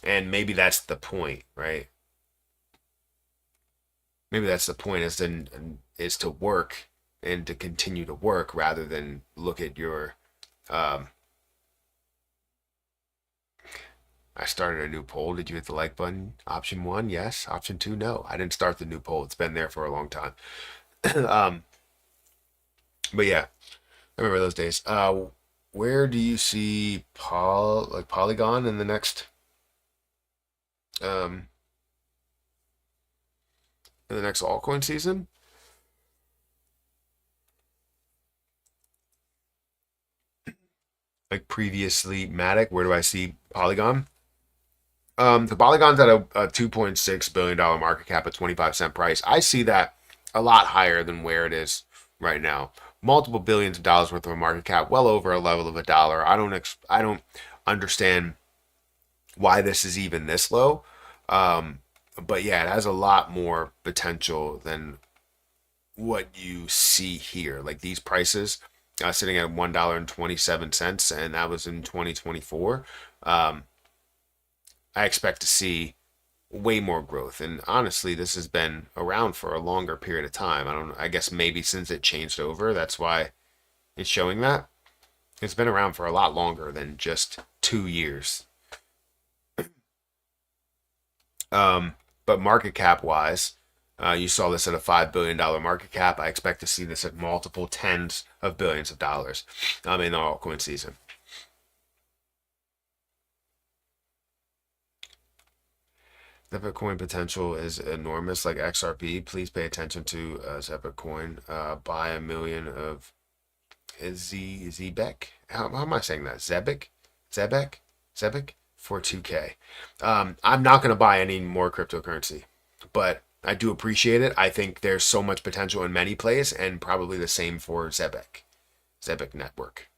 And maybe that's the point, right? Maybe that's the point is to work and to continue to work rather than look at your I started a new poll. Did you hit the like button? Option 1, yes. Option 2, no. I didn't start the new poll. It's been there for a long time. But yeah, I remember those days. Where do you see Polygon in the next altcoin season? Like previously Matic, where do I see Polygon? The Polygon's at a $2.6 billion market cap at 25-cent price. I see that a lot higher than where it is right now. Multiple billions of dollars worth of a market cap, well over a level of $1. I don't understand why this is even this low. But yeah, it has a lot more potential than what you see here. Like these prices sitting at $1.27, and that was in 2024. I expect to see way more growth. And honestly, this has been around for a longer period of time. I guess maybe since it changed over, that's why it's showing that. It's been around for a lot longer than just 2 years. But market cap wise, you saw this at a $5 billion market cap. I expect to see this at multiple tens of billions of dollars in the altcoin season. The Bitcoin potential is enormous, like XRP. Please pay attention to Zebec Coin. Buy 1 million of Zebec. How am I saying that? Zebec for 2K. I'm not going to buy any more cryptocurrency, but I do appreciate it. I think there's so much potential in many plays, and probably the same for Zebec Network.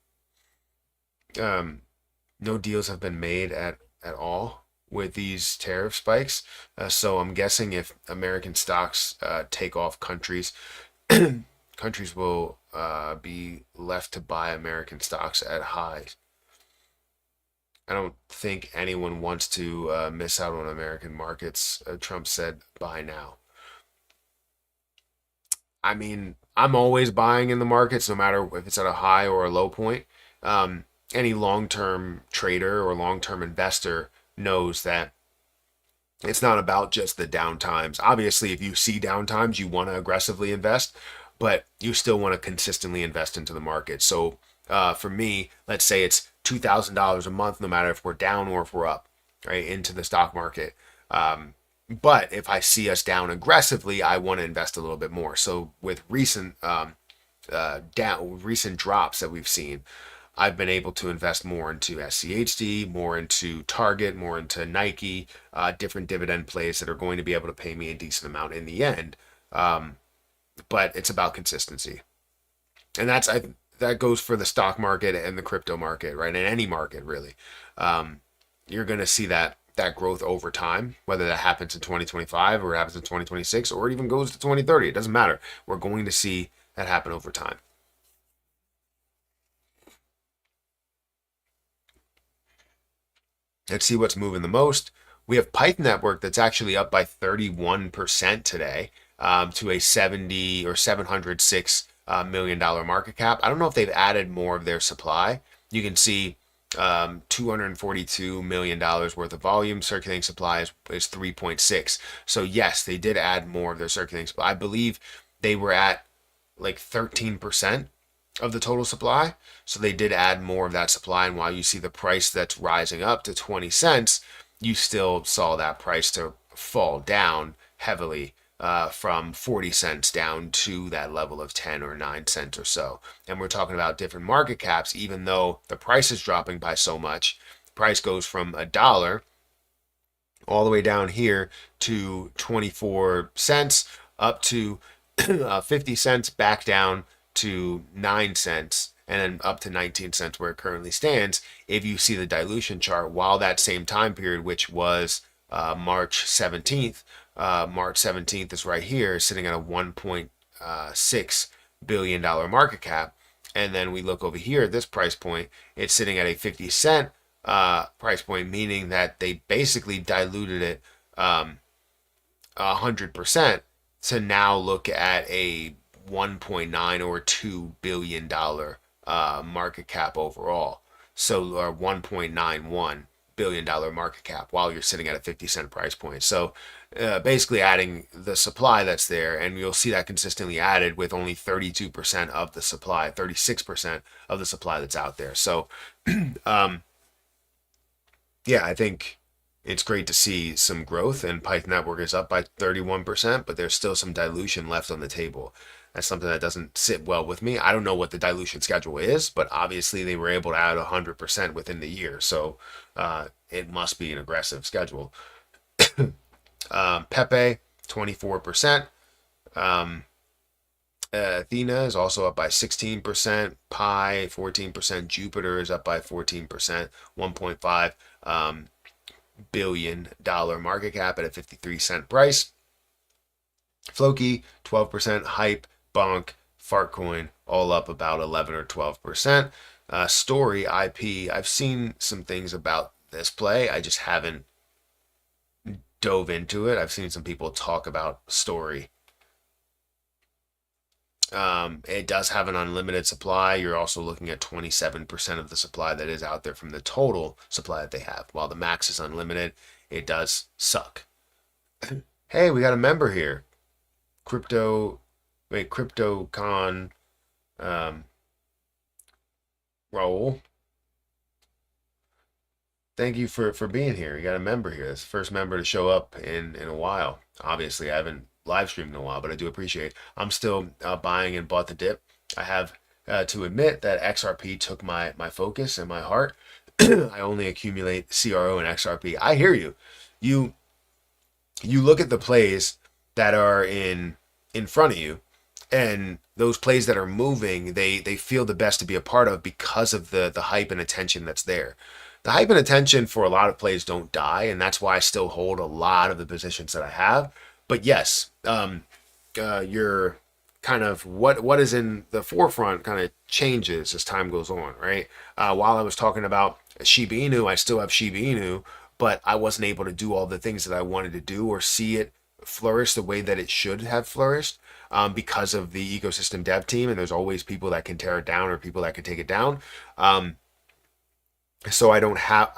No deals have been made at all with these tariff spikes. So I'm guessing if American stocks take off, countries will be left to buy American stocks at highs. I don't think anyone wants to miss out on American markets. Trump said, buy now. I mean, I'm always buying in the markets, no matter if it's at a high or a low point. Any long-term trader or long-term investor knows that it's not about just the down times. Obviously, if you see down times, you want to aggressively invest, but you still want to consistently invest into the market. So for me, let's say it's $2,000 a month, no matter if we're down or if we're up, right, into the stock market. But if I see us down aggressively, I want to invest a little bit more. So with recent recent drops that we've seen, I've been able to invest more into SCHD, more into Target, more into Nike, different dividend plays that are going to be able to pay me a decent amount in the end. But it's about consistency. And that goes for the stock market and the crypto market, right? And any market, really. You're going to see that that growth over time, whether that happens in 2025 or it happens in 2026 or it even goes to 2030. It doesn't matter. We're going to see that happen over time. Let's see what's moving the most. We have Python Network that's actually up by 31% today, to a 70 or $706 million market cap. I don't know if they've added more of their supply. You can see $242 million worth of volume. Circulating supply is 3.6. So yes, they did add more of their circulating supply. I believe they were at like 13% of the total supply. So they did add more of that supply. And while you see the price that's rising up to 20 cents, you still saw that price to fall down heavily, from 40 cents down to that level of 10 or 9 cents or so. And we're talking about different market caps. Even though the price is dropping by so much, the price goes from $1 all the way down here to 24 cents up to 50 cents, back down to 9 cents, and then up to 19 cents where it currently stands. If you see the dilution chart, while that same time period, which was March 17th, March 17th is right here, sitting at a $1.6 billion market cap. And then we look over here at this price point, it's sitting at a 50 cent price point, meaning that they basically diluted it 100% to now look at a 1.9 or $2 billion market cap overall. So, or $1.91 billion market cap while you're sitting at a 50 cent price point. So basically adding the supply that's there, and you'll see that consistently added with only 32% of the supply, 36% of the supply that's out there. So yeah, I think it's great to see some growth, and Python Network is up by 31%, but there's still some dilution left on the table. That's something that doesn't sit well with me. I don't know what the dilution schedule is, but obviously they were able to add 100% within the year. So it must be an aggressive schedule. Pepe, 24%. Athena is also up by 16%. Pi, 14%. Jupiter is up by 14%. $1.5 billion market cap at a 53 cent price. Floki, 12%. Hype, Bonk, Fartcoin, all up about 11 or 12%. Story, IP, I've seen some things about this play. I just haven't dove into it. I've seen some people talk about Story. It does have an unlimited supply. You're also looking at 27% of the supply that is out there from the total supply that they have. While the max is unlimited, it does suck. Hey, we got a member here. CryptoCon, Raul. Thank you for being here. You got a member here. It's the first member to show up in a while. Obviously, I haven't live streamed in a while, but I do appreciate it. I'm still buying and bought the dip. I have to admit that XRP took my focus and my heart. I only accumulate CRO and XRP. I hear you. You look at the plays that are in front of you, and those plays that are moving, they feel the best to be a part of because of the hype and attention that's there. The hype and attention for a lot of plays don't die, and that's why I still hold a lot of the positions that I have. But yes, your kind of what is in the forefront kind of changes as time goes on, right? While I was talking about Shiba Inu, I still have Shiba Inu, but I wasn't able to do all the things that I wanted to do or see it flourish the way that it should have flourished, because of the ecosystem dev team, and there's always people that can tear it down or people that can take it down. So I don't have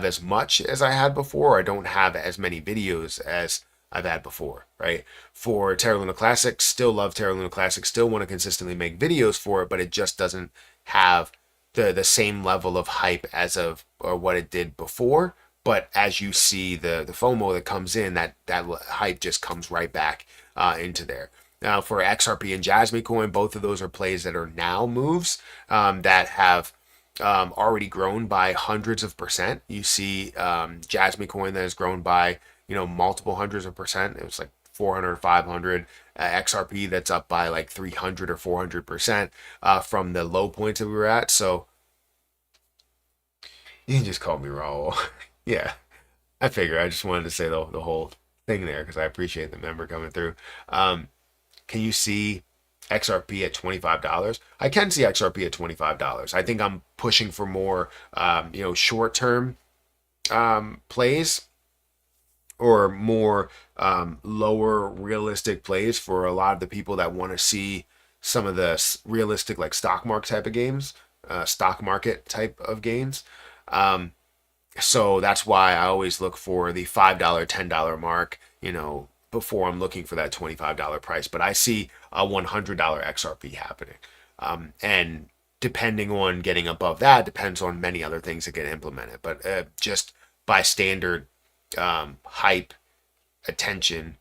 as much as I had before. I don't have as many videos as I've had before, right? For Terra Luna Classic, still love Terra Luna Classic, still want to consistently make videos for it, but it just doesn't have the same level of hype as of or what it did before. But as you see the FOMO that comes in, that hype just comes right back into there. Now for XRP and JasmyCoin, both of those are plays that are now moves that have already grown by hundreds of percent. You see JasmyCoin that has grown by multiple hundreds of percent. It was like 400, 500. XRP that's up by like 300 or 400% from the low points that we were at. So you can just call me Raul. Yeah, I figure. I just wanted to say the whole thing there because I appreciate the member coming through. Can you see XRP at $25? I can see XRP at $25. I think I'm pushing for more, short term plays or more lower realistic plays for a lot of the people that want to see some of the realistic like stock market type of games, stock market type of gains. So that's why I always look for the $5, $10 mark, before I'm looking for that $25 price. But I see a $100 XRP happening. And depending on getting above that depends on many other things that get implemented. But just by standard hype, attention,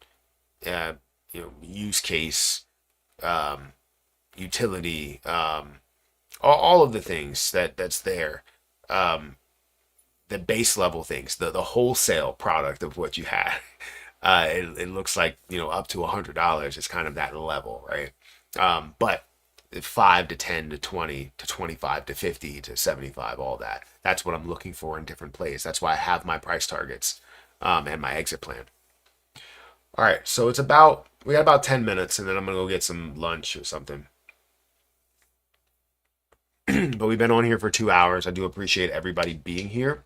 use case, utility, all of the things that's there. The base level things, the wholesale product of what you had, it looks like up to $100 is kind of that level, right? But 5 to 10 to 20 to 25 to 50 to 75, all that's what I'm looking for in different plays. That's why I have my price targets and my exit plan. All right, so we got about 10 minutes, and then I'm gonna go get some lunch or something. But we've been on here for 2 hours. I do appreciate everybody being here,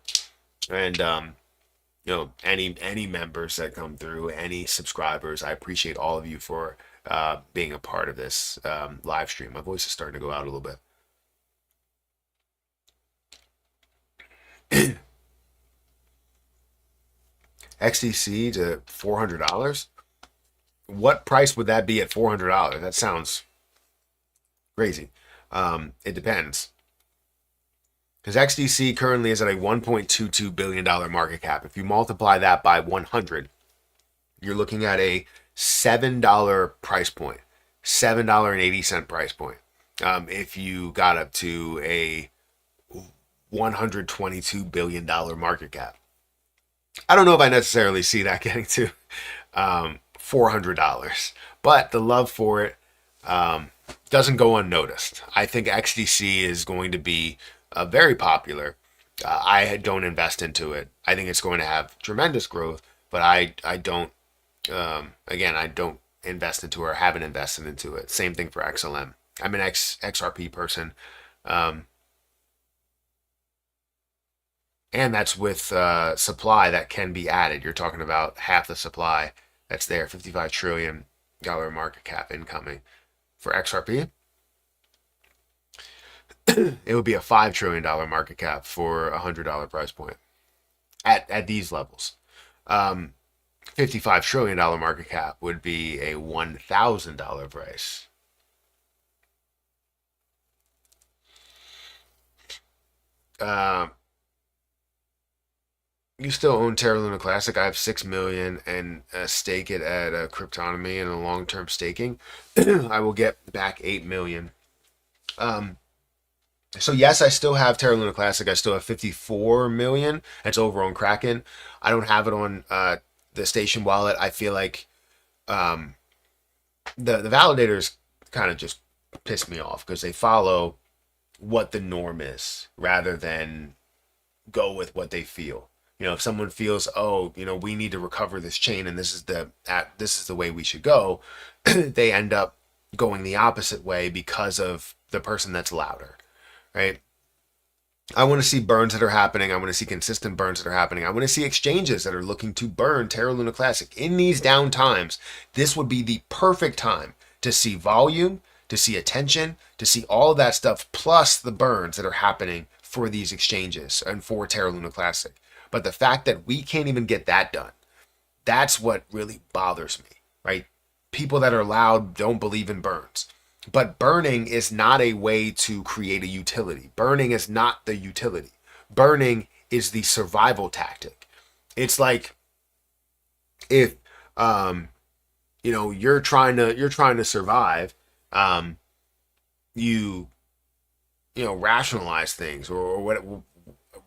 and any members that come through, any subscribers. I appreciate all of you for being a part of this live stream. My voice is starting to go out a little bit. XDC to $400. What price would that be at $400? That sounds crazy. It depends. Because XDC currently is at a $1.22 billion market cap. If you multiply that by 100, you're looking at a $7 price point, $7.80 price point. If you got up to a $122 billion market cap. I don't know if I necessarily see that getting to $400, but the love for it doesn't go unnoticed. I think XDC is going to be very popular. I don't invest into it. I think it's going to have tremendous growth, but I don't, I don't invest into or haven't invested into it. Same thing for XLM. I'm an XRP person. And that's with supply that can be added. You're talking about half the supply that's there, $55 trillion market cap incoming. For XRP, it would be a $5 trillion market cap for a $100 price point at these levels. $55 trillion market cap would be a $1,000 price. You still own Terra Luna Classic. I have 6 million and stake it at Cryptonomy and a long-term staking. I will get back 8 million. So yes, I still have Terra Luna Classic. I still have 54 million. It's over on Kraken. I don't have it on the station wallet. I feel like the validators kind of just piss me off because they follow what the norm is rather than go with what they feel. If someone feels, we need to recover this chain and this is the way we should go, they end up going the opposite way because of the person that's louder, right? I want to see burns that are happening. I want to see consistent burns that are happening. I want to see exchanges that are looking to burn Terra Luna Classic. In these down times, this would be the perfect time to see volume, to see attention, to see all of that stuff, plus the burns that are happening for these exchanges and for Terra Luna Classic. But the fact that we can't even get that done, that's what really bothers me, right? People that are loud don't believe in burns. But burning is not a way to create a utility. Burning is not the utility. Burning is the survival tactic. It's like if you're trying to survive, you rationalize things or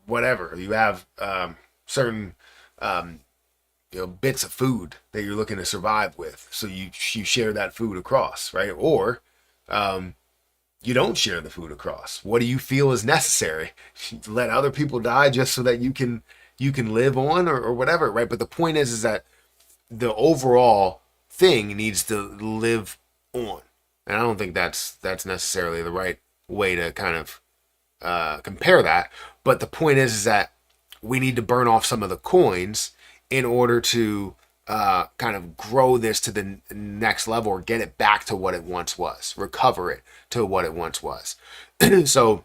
whatever. You have certain bits of food that you're looking to survive with, so you share that food across, right? Or you don't share the food across. What do you feel is necessary? Let other people die just so that you can you can live on or whatever, right? But the point is that the overall thing needs to live on. And I don't think that's necessarily the right way to kind of compare that. But the point is that we need to burn off some of the coins in order to kind of grow this to the next level, or get it back to what it once was, recover it to what it once was. So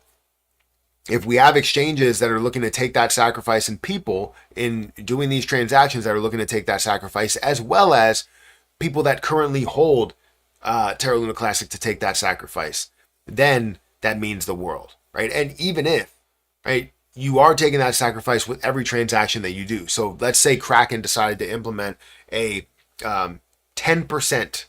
if we have exchanges that are looking to take that sacrifice, and people in doing these transactions that are looking to take that sacrifice, as well as people that currently hold Terra Luna Classic to take that sacrifice, then that means the world, right? And even if, right, you are taking that sacrifice with every transaction that you do. So let's say Kraken decided to implement a 10%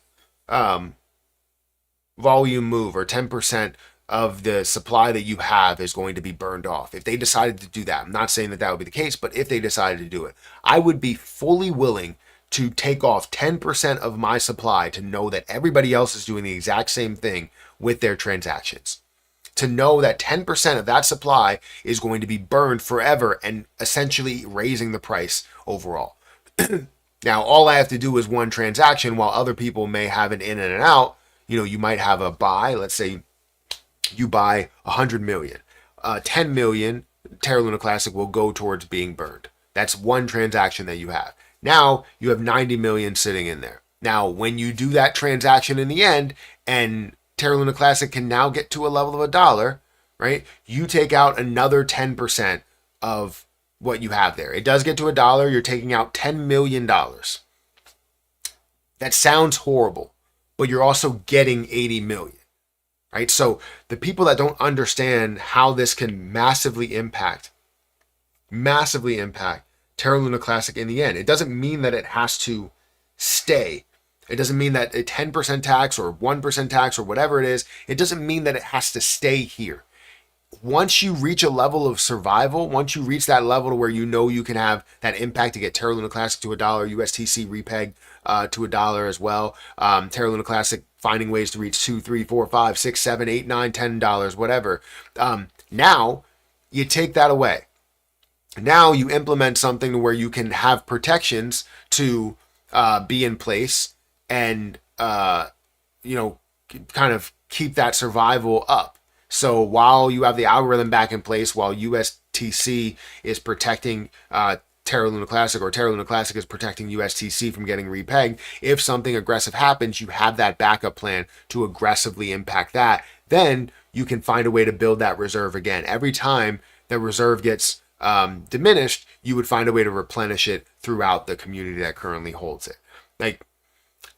volume move, or 10% of the supply that you have is going to be burned off. If they decided to do that, I'm not saying that that would be the case, but if they decided to do it, I would be fully willing to take off 10% of my supply to know that everybody else is doing the exact same thing with their transactions. To know that 10% of that supply is going to be burned forever and essentially raising the price overall. Now, all I have to do is one transaction, while other people may have an in and an out. You know, you might have a buy. Let's say you buy 100 million. 10 million Terra Luna Classic will go towards being burned. That's one transaction that you have. Now you have 90 million sitting in there. Now, when you do that transaction in the end, and Terra Luna Classic can now get to a level of $1, right? You take out another 10% of what you have there. It does get to $1. You're taking out $10 million. That sounds horrible, but you're also getting 80 million, right? So the people that don't understand how this can massively impact Terra Luna Classic in the end, it doesn't mean that it has to stay. It doesn't mean that a 10% tax or 1% tax or whatever it is, it doesn't mean that it has to stay here. Once you reach a level of survival, once you reach that level to where you know you can have that impact to get Terra Luna Classic to $1, USTC repeg to $1 as well, Terra Luna Classic finding ways to reach $2, $3, $4, $5, $6, $7, $8, $9, $10, whatever. Now you take that away. Now you implement something where you can have protections to be in place and you know, kind of keep that survival up. So while you have the algorithm back in place, while USTC is protecting Terra Luna Classic, or Terra Luna Classic is protecting USTC from getting repegged, if something aggressive happens, you have that backup plan to aggressively impact that. Then you can find a way to build that reserve again. Every time the reserve gets diminished, you would find a way to replenish it throughout the community that currently holds it. Like,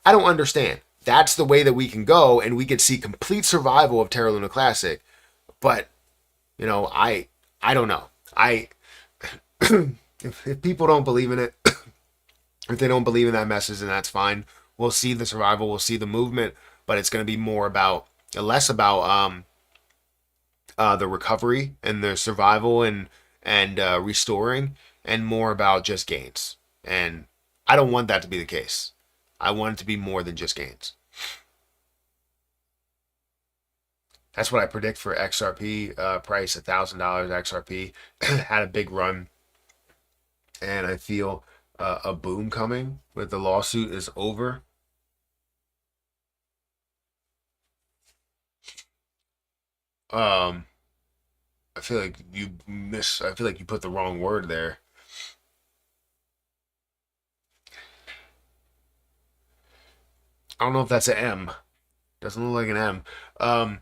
I don't understand. That's the way that we can go, and we could see complete survival of Terra Luna Classic. But, you know, I don't know. If people don't believe in it, if they don't believe in that message, then that's fine. We'll see the survival, we'll see the movement, but it's going to be less about the recovery and the survival and restoring, and more about just gains. And I don't want that to be the case. I want it to be more than just gains. That's what I predict for XRP price, $1,000 XRP. Had a big run, and I feel a boom coming when the lawsuit is over. I feel like you put the wrong word there. I don't know if that's an M. Doesn't look like an M.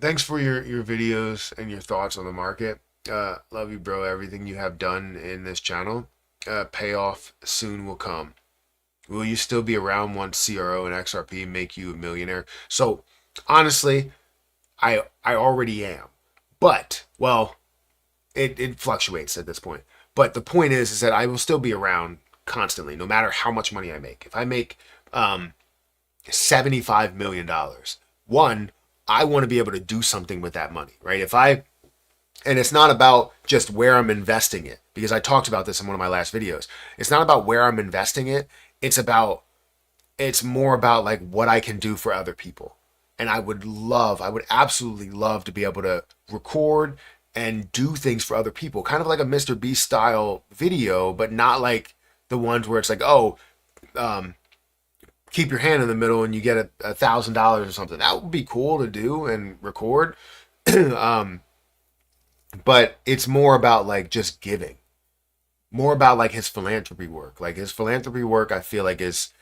Thanks for your videos and your thoughts on the market. Love you, bro. Everything you have done in this channel. Payoff soon will come. Will you still be around once CRO and XRP make you a millionaire? So, honestly, I already am. But, well, it fluctuates at this point. But the point is that I will still be around constantly, no matter how much money I make. If I make $75 million, one, I want to be able to do something with that money, right? And it's not about just where I'm investing it, because I talked about this in one of my last videos. It's not about where I'm investing it. It's more about like what I can do for other people. And I would absolutely love to be able to record and do things for other people, kind of like a Mr. Beast style video, but not like the ones where it's like, oh, keep your hand in the middle and you get $1,000 or something. That would be cool to do and record. But it's more about like just giving, more about like his philanthropy work. Like his philanthropy work, I feel like is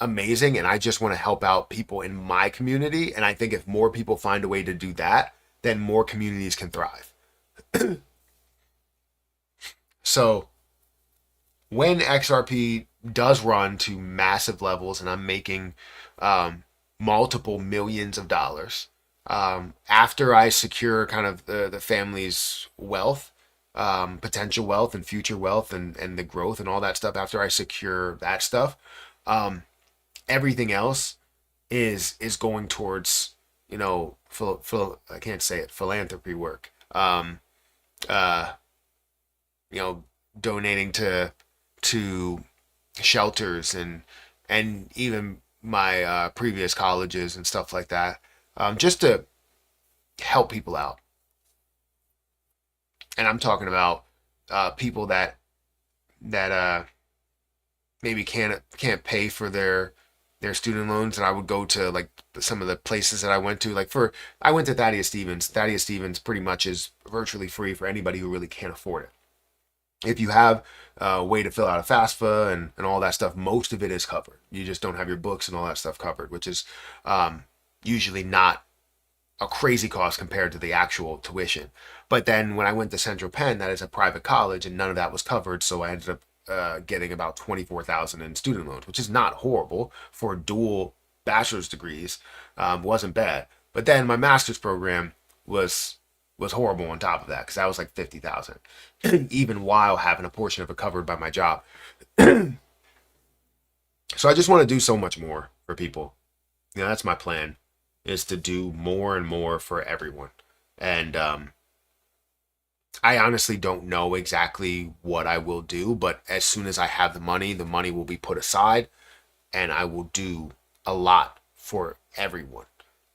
amazing, and I just want to help out people in my community. And I think if more people find a way to do that, then more communities can thrive. So when XRP does run to massive levels and I'm making multiple millions of dollars, after I secure kind of the family's wealth, potential wealth and future wealth and the growth and all that stuff, after I secure that stuff, everything else is going towards, I can't say it, philanthropy work. Donating to shelters and even my previous colleges and stuff like that, just to help people out. And I'm talking about people that maybe can't pay for their student loans, and I would go to like some of the places that I went to. I went to Thaddeus Stevens. Thaddeus Stevens pretty much is virtually free for anybody who really can't afford it. If you have a way to fill out a FAFSA and all that stuff, most of it is covered. You just don't have your books and all that stuff covered, which is usually not a crazy cost compared to the actual tuition. But then when I went to Central Penn, that is a private college, and none of that was covered, so I ended up getting about $24,000 in student loans, which is not horrible for dual bachelor's degrees. Wasn't bad. But then my master's program was horrible on top of that, because that was like $50,000, even while having a portion of it covered by my job. So I just want to do so much more for people. That's my plan, is to do more and more for everyone. And I honestly don't know exactly what I will do, but as soon as I have the money will be put aside, and I will do a lot for everyone.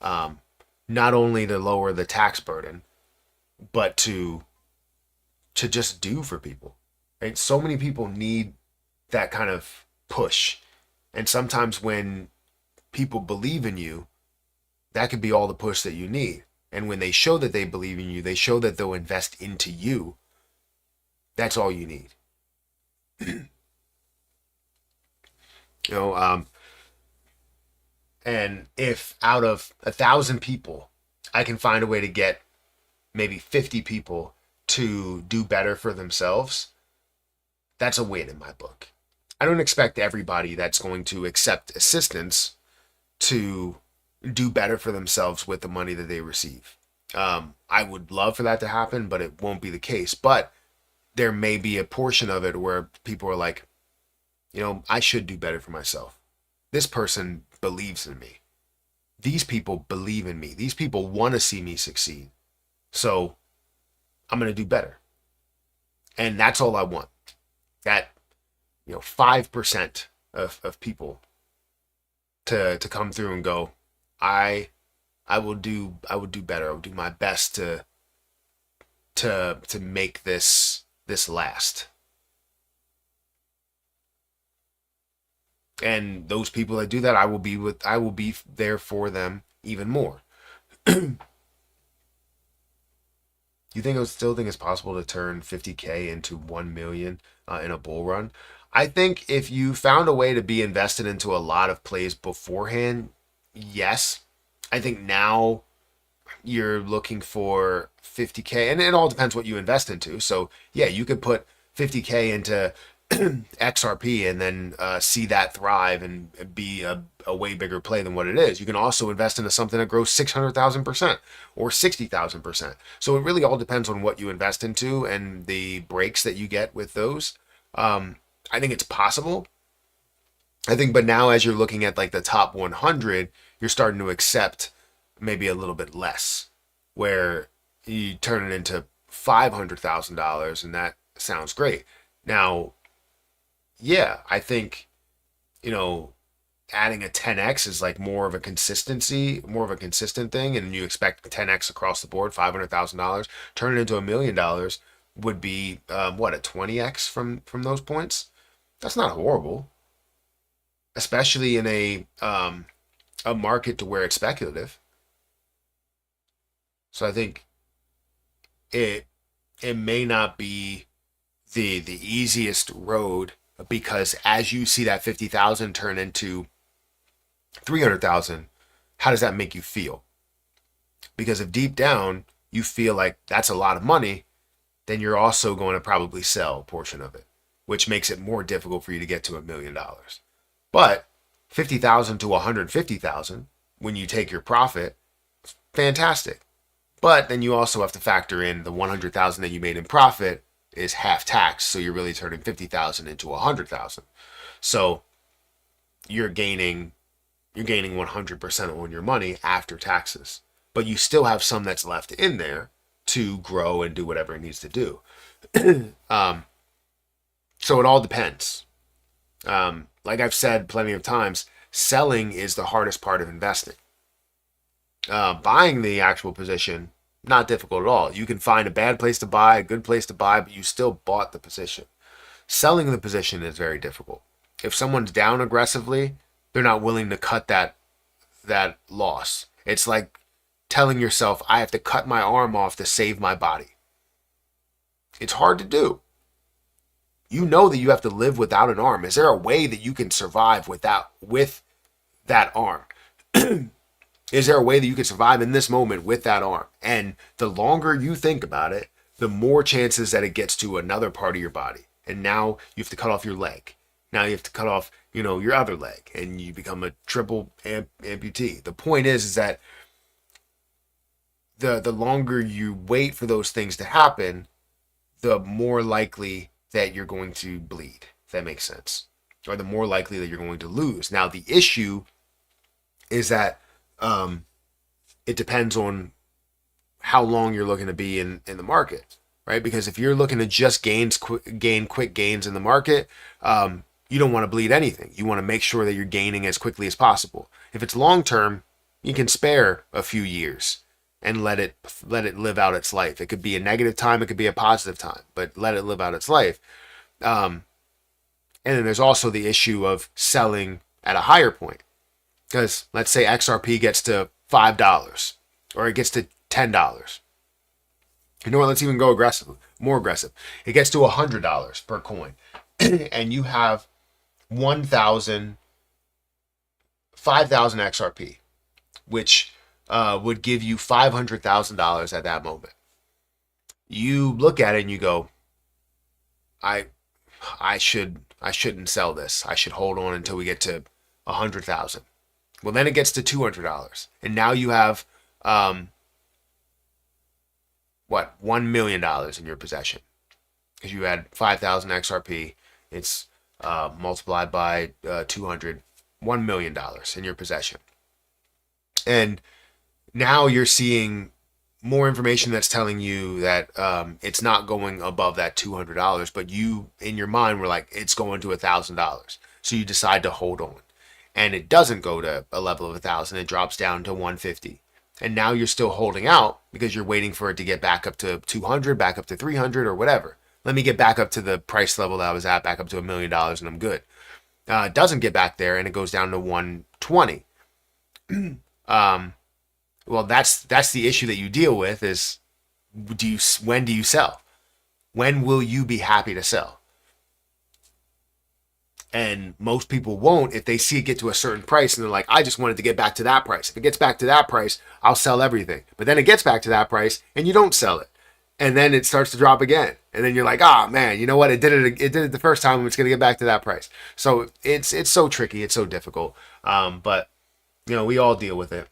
Not only to lower the tax burden, but to just do for people. Right? So many people need that kind of push. And sometimes when people believe in you, that could be all the push that you need. And when they show that they believe in you, they show that they'll invest into you. That's all you need. And if out of 1,000 people, I can find a way to get maybe 50 people to do better for themselves, that's a win in my book. I don't expect everybody that's going to accept assistance to do better for themselves with the money that they receive. I would love for that to happen, but it won't be the case. But there may be a portion of it where people are like, I should do better for myself. This person believes in me. These people believe in me. These people want to see me succeed. So I'm going to do better. And that's all I want. That, 5% of people to come through and go, I will do better. I will do my best to make this last. And those people that do that, I will be there for them even more. You still think it's possible to turn 50K into 1 million in a bull run? I think if you found a way to be invested into a lot of plays beforehand, yes. I think now you're looking for 50K, and it all depends what you invest into. So yeah, you could put 50K into XRP and then see that thrive and be a way bigger play than what it is. You can also invest into something that grows 600,000% or 60,000%. So it really all depends on what you invest into and the breaks that you get with those. I think it's possible. But now as you're looking at like the top 100, you're starting to accept maybe a little bit less, where you turn it into $500,000, and that sounds great. Now, yeah, I think, adding a 10x is like more of a consistent thing, and you expect 10x across the board, $500,000, turn it into $1 million would be what, a 20x from those points. That's not horrible, especially in a market to where it's speculative. So I think it may not be the easiest road, because as you see that 50,000 turn into 300,000, how does that make you feel? Because if deep down you feel like that's a lot of money, then you're also going to probably sell a portion of it, which makes it more difficult for you to get to $1 million. But 50,000 to 150,000, when you take your profit, fantastic. But then you also have to factor in the 100,000 that you made in profit is half tax, so you're really turning 50,000 into 100,000. So you're gaining 100% on your money after taxes, but you still have some that's left in there to grow and do whatever it needs to do. So it all depends. Like I've said plenty of times, selling is the hardest part of investing. Buying the actual position, not difficult at all. You can find a bad place to buy, a good place to buy, but you still bought the position. Selling the position is very difficult. If someone's down aggressively, they're not willing to cut that loss. It's like telling yourself, I have to cut my arm off to save my body. It's hard to do. You know that you have to live without an arm. Is there a way that you can survive with that arm? Is there a way that you can survive in this moment with that arm? And the longer you think about it, the more chances that it gets to another part of your body. And now you have to cut off your leg. Now you have to cut off, your other leg, and you become a triple amputee. The point is that the longer you wait for those things to happen, the more likely that you're going to bleed, if that makes sense. Or the more likely that you're going to lose. Now, the issue is that it depends on how long you're looking to be in the market, right? Because if you're looking to just gain quick gains in the market, you don't want to bleed anything. You want to make sure that you're gaining as quickly as possible. If it's long term, you can spare a few years and let it live out its life. It could be a negative time, it could be a positive time, but let it live out its life. And then there's also the issue of selling at a higher point. Because let's say XRP gets to $5 or it gets to $10. You know what? Let's even go more aggressive. It gets to $100 per coin. And you have 5,000 XRP, which would give you $500,000 at that moment. You look at it and you go, I shouldn't sell this. I should hold on until we get to 100,000. Well, then it gets to $200, and now you have $1 million in your possession, because you had 5,000 XRP. It's multiplied by 200, $1 million in your possession, and now you're seeing more information that's telling you that it's not going above that $200, but you in your mind were like, it's going to $1,000, so you decide to hold on. And it doesn't go to a level of 1,000, it drops down to 150. And now you're still holding out because you're waiting for it to get back up to 200, back up to 300 or whatever. Let me get back up to the price level that I was at, back up to $1 million, and I'm good. It doesn't get back there, and it goes down to 120. Well, that's the issue that you deal with is, when do you sell? When will you be happy to sell? And most people won't if they see it get to a certain price and they're like, I just wanted to get back to that price. If it gets back to that price, I'll sell everything. But then it gets back to that price and you don't sell it. And then it starts to drop again. And then you're like, man, you know what? It did it the first time. It's going to get back to that price. So it's so tricky. It's so difficult. But we all deal with it.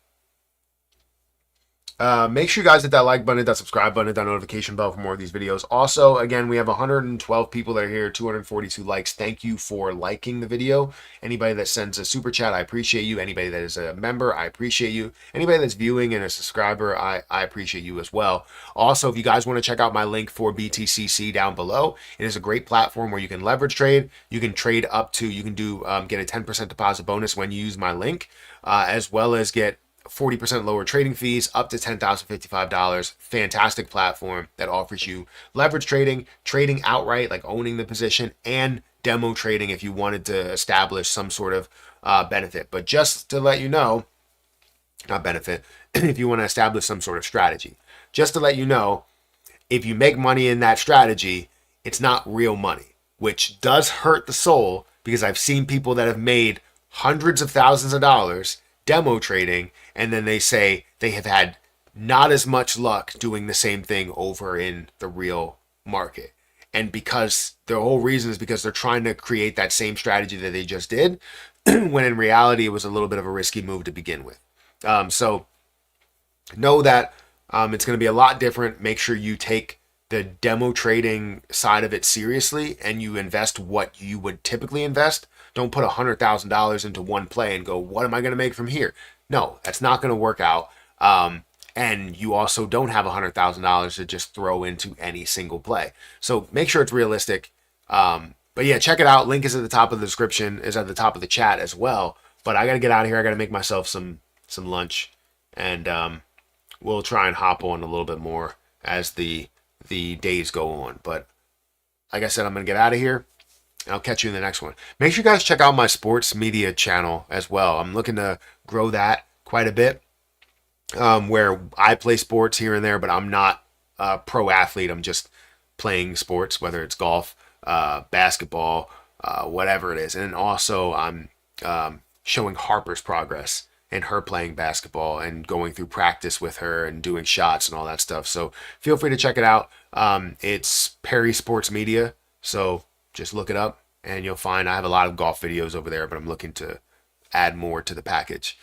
Make sure you guys hit that like button, hit that subscribe button, hit that notification bell for more of these videos. Also, again, we have 112 people that are here, 242 likes. Thank you for liking the video. Anybody that sends a super chat, I appreciate you. Anybody that is a member, I appreciate you. Anybody that's viewing and a subscriber, I appreciate you as well. Also, if you guys want to check out my link for BTCC down below, it is a great platform where you can leverage trade. You can trade up to, you can do get a 10% deposit bonus when you use my link, as well as get 40% lower trading fees up to $10,055. Fantastic platform that offers you leverage trading, trading outright, like owning the position, and demo trading if you wanted to establish some sort of benefit. But just to let you know, not benefit, if you want to establish some sort of strategy, just to let you know, if you make money in that strategy, it's not real money, which does hurt the soul, because I've seen people that have made hundreds of thousands of dollars demo trading, and then they say they have had not as much luck doing the same thing over in the real market. And because the whole reason is because they're trying to create that same strategy that they just did, when in reality it was a little bit of a risky move to begin with. So know that it's going to be a lot different. Make sure you take the demo trading side of it seriously and you invest what you would typically invest. Don't put $100,000 into one play and go, what am I going to make from here? No, that's not going to work out. And you also don't have $100,000 to just throw into any single play. So make sure it's realistic. But yeah, check it out. Link is at the top of the description, is at the top of the chat as well. But I got to get out of here. I got to make myself some lunch. And we'll try and hop on a little bit more as the days go on. But like I said, I'm going to get out of here. And I'll catch you in the next one. Make sure you guys check out my sports media channel as well. I'm looking to grow that quite a bit, where I play sports here and there, but I'm not a pro athlete. I'm just playing sports, whether it's golf, basketball, whatever it is. And also I'm showing Harper's progress and her playing basketball and going through practice with her and doing shots and all that stuff. So feel free to check it out. It's Perry Sports Media. So just look it up and you'll find I have a lot of golf videos over there, but I'm looking to add more to the package.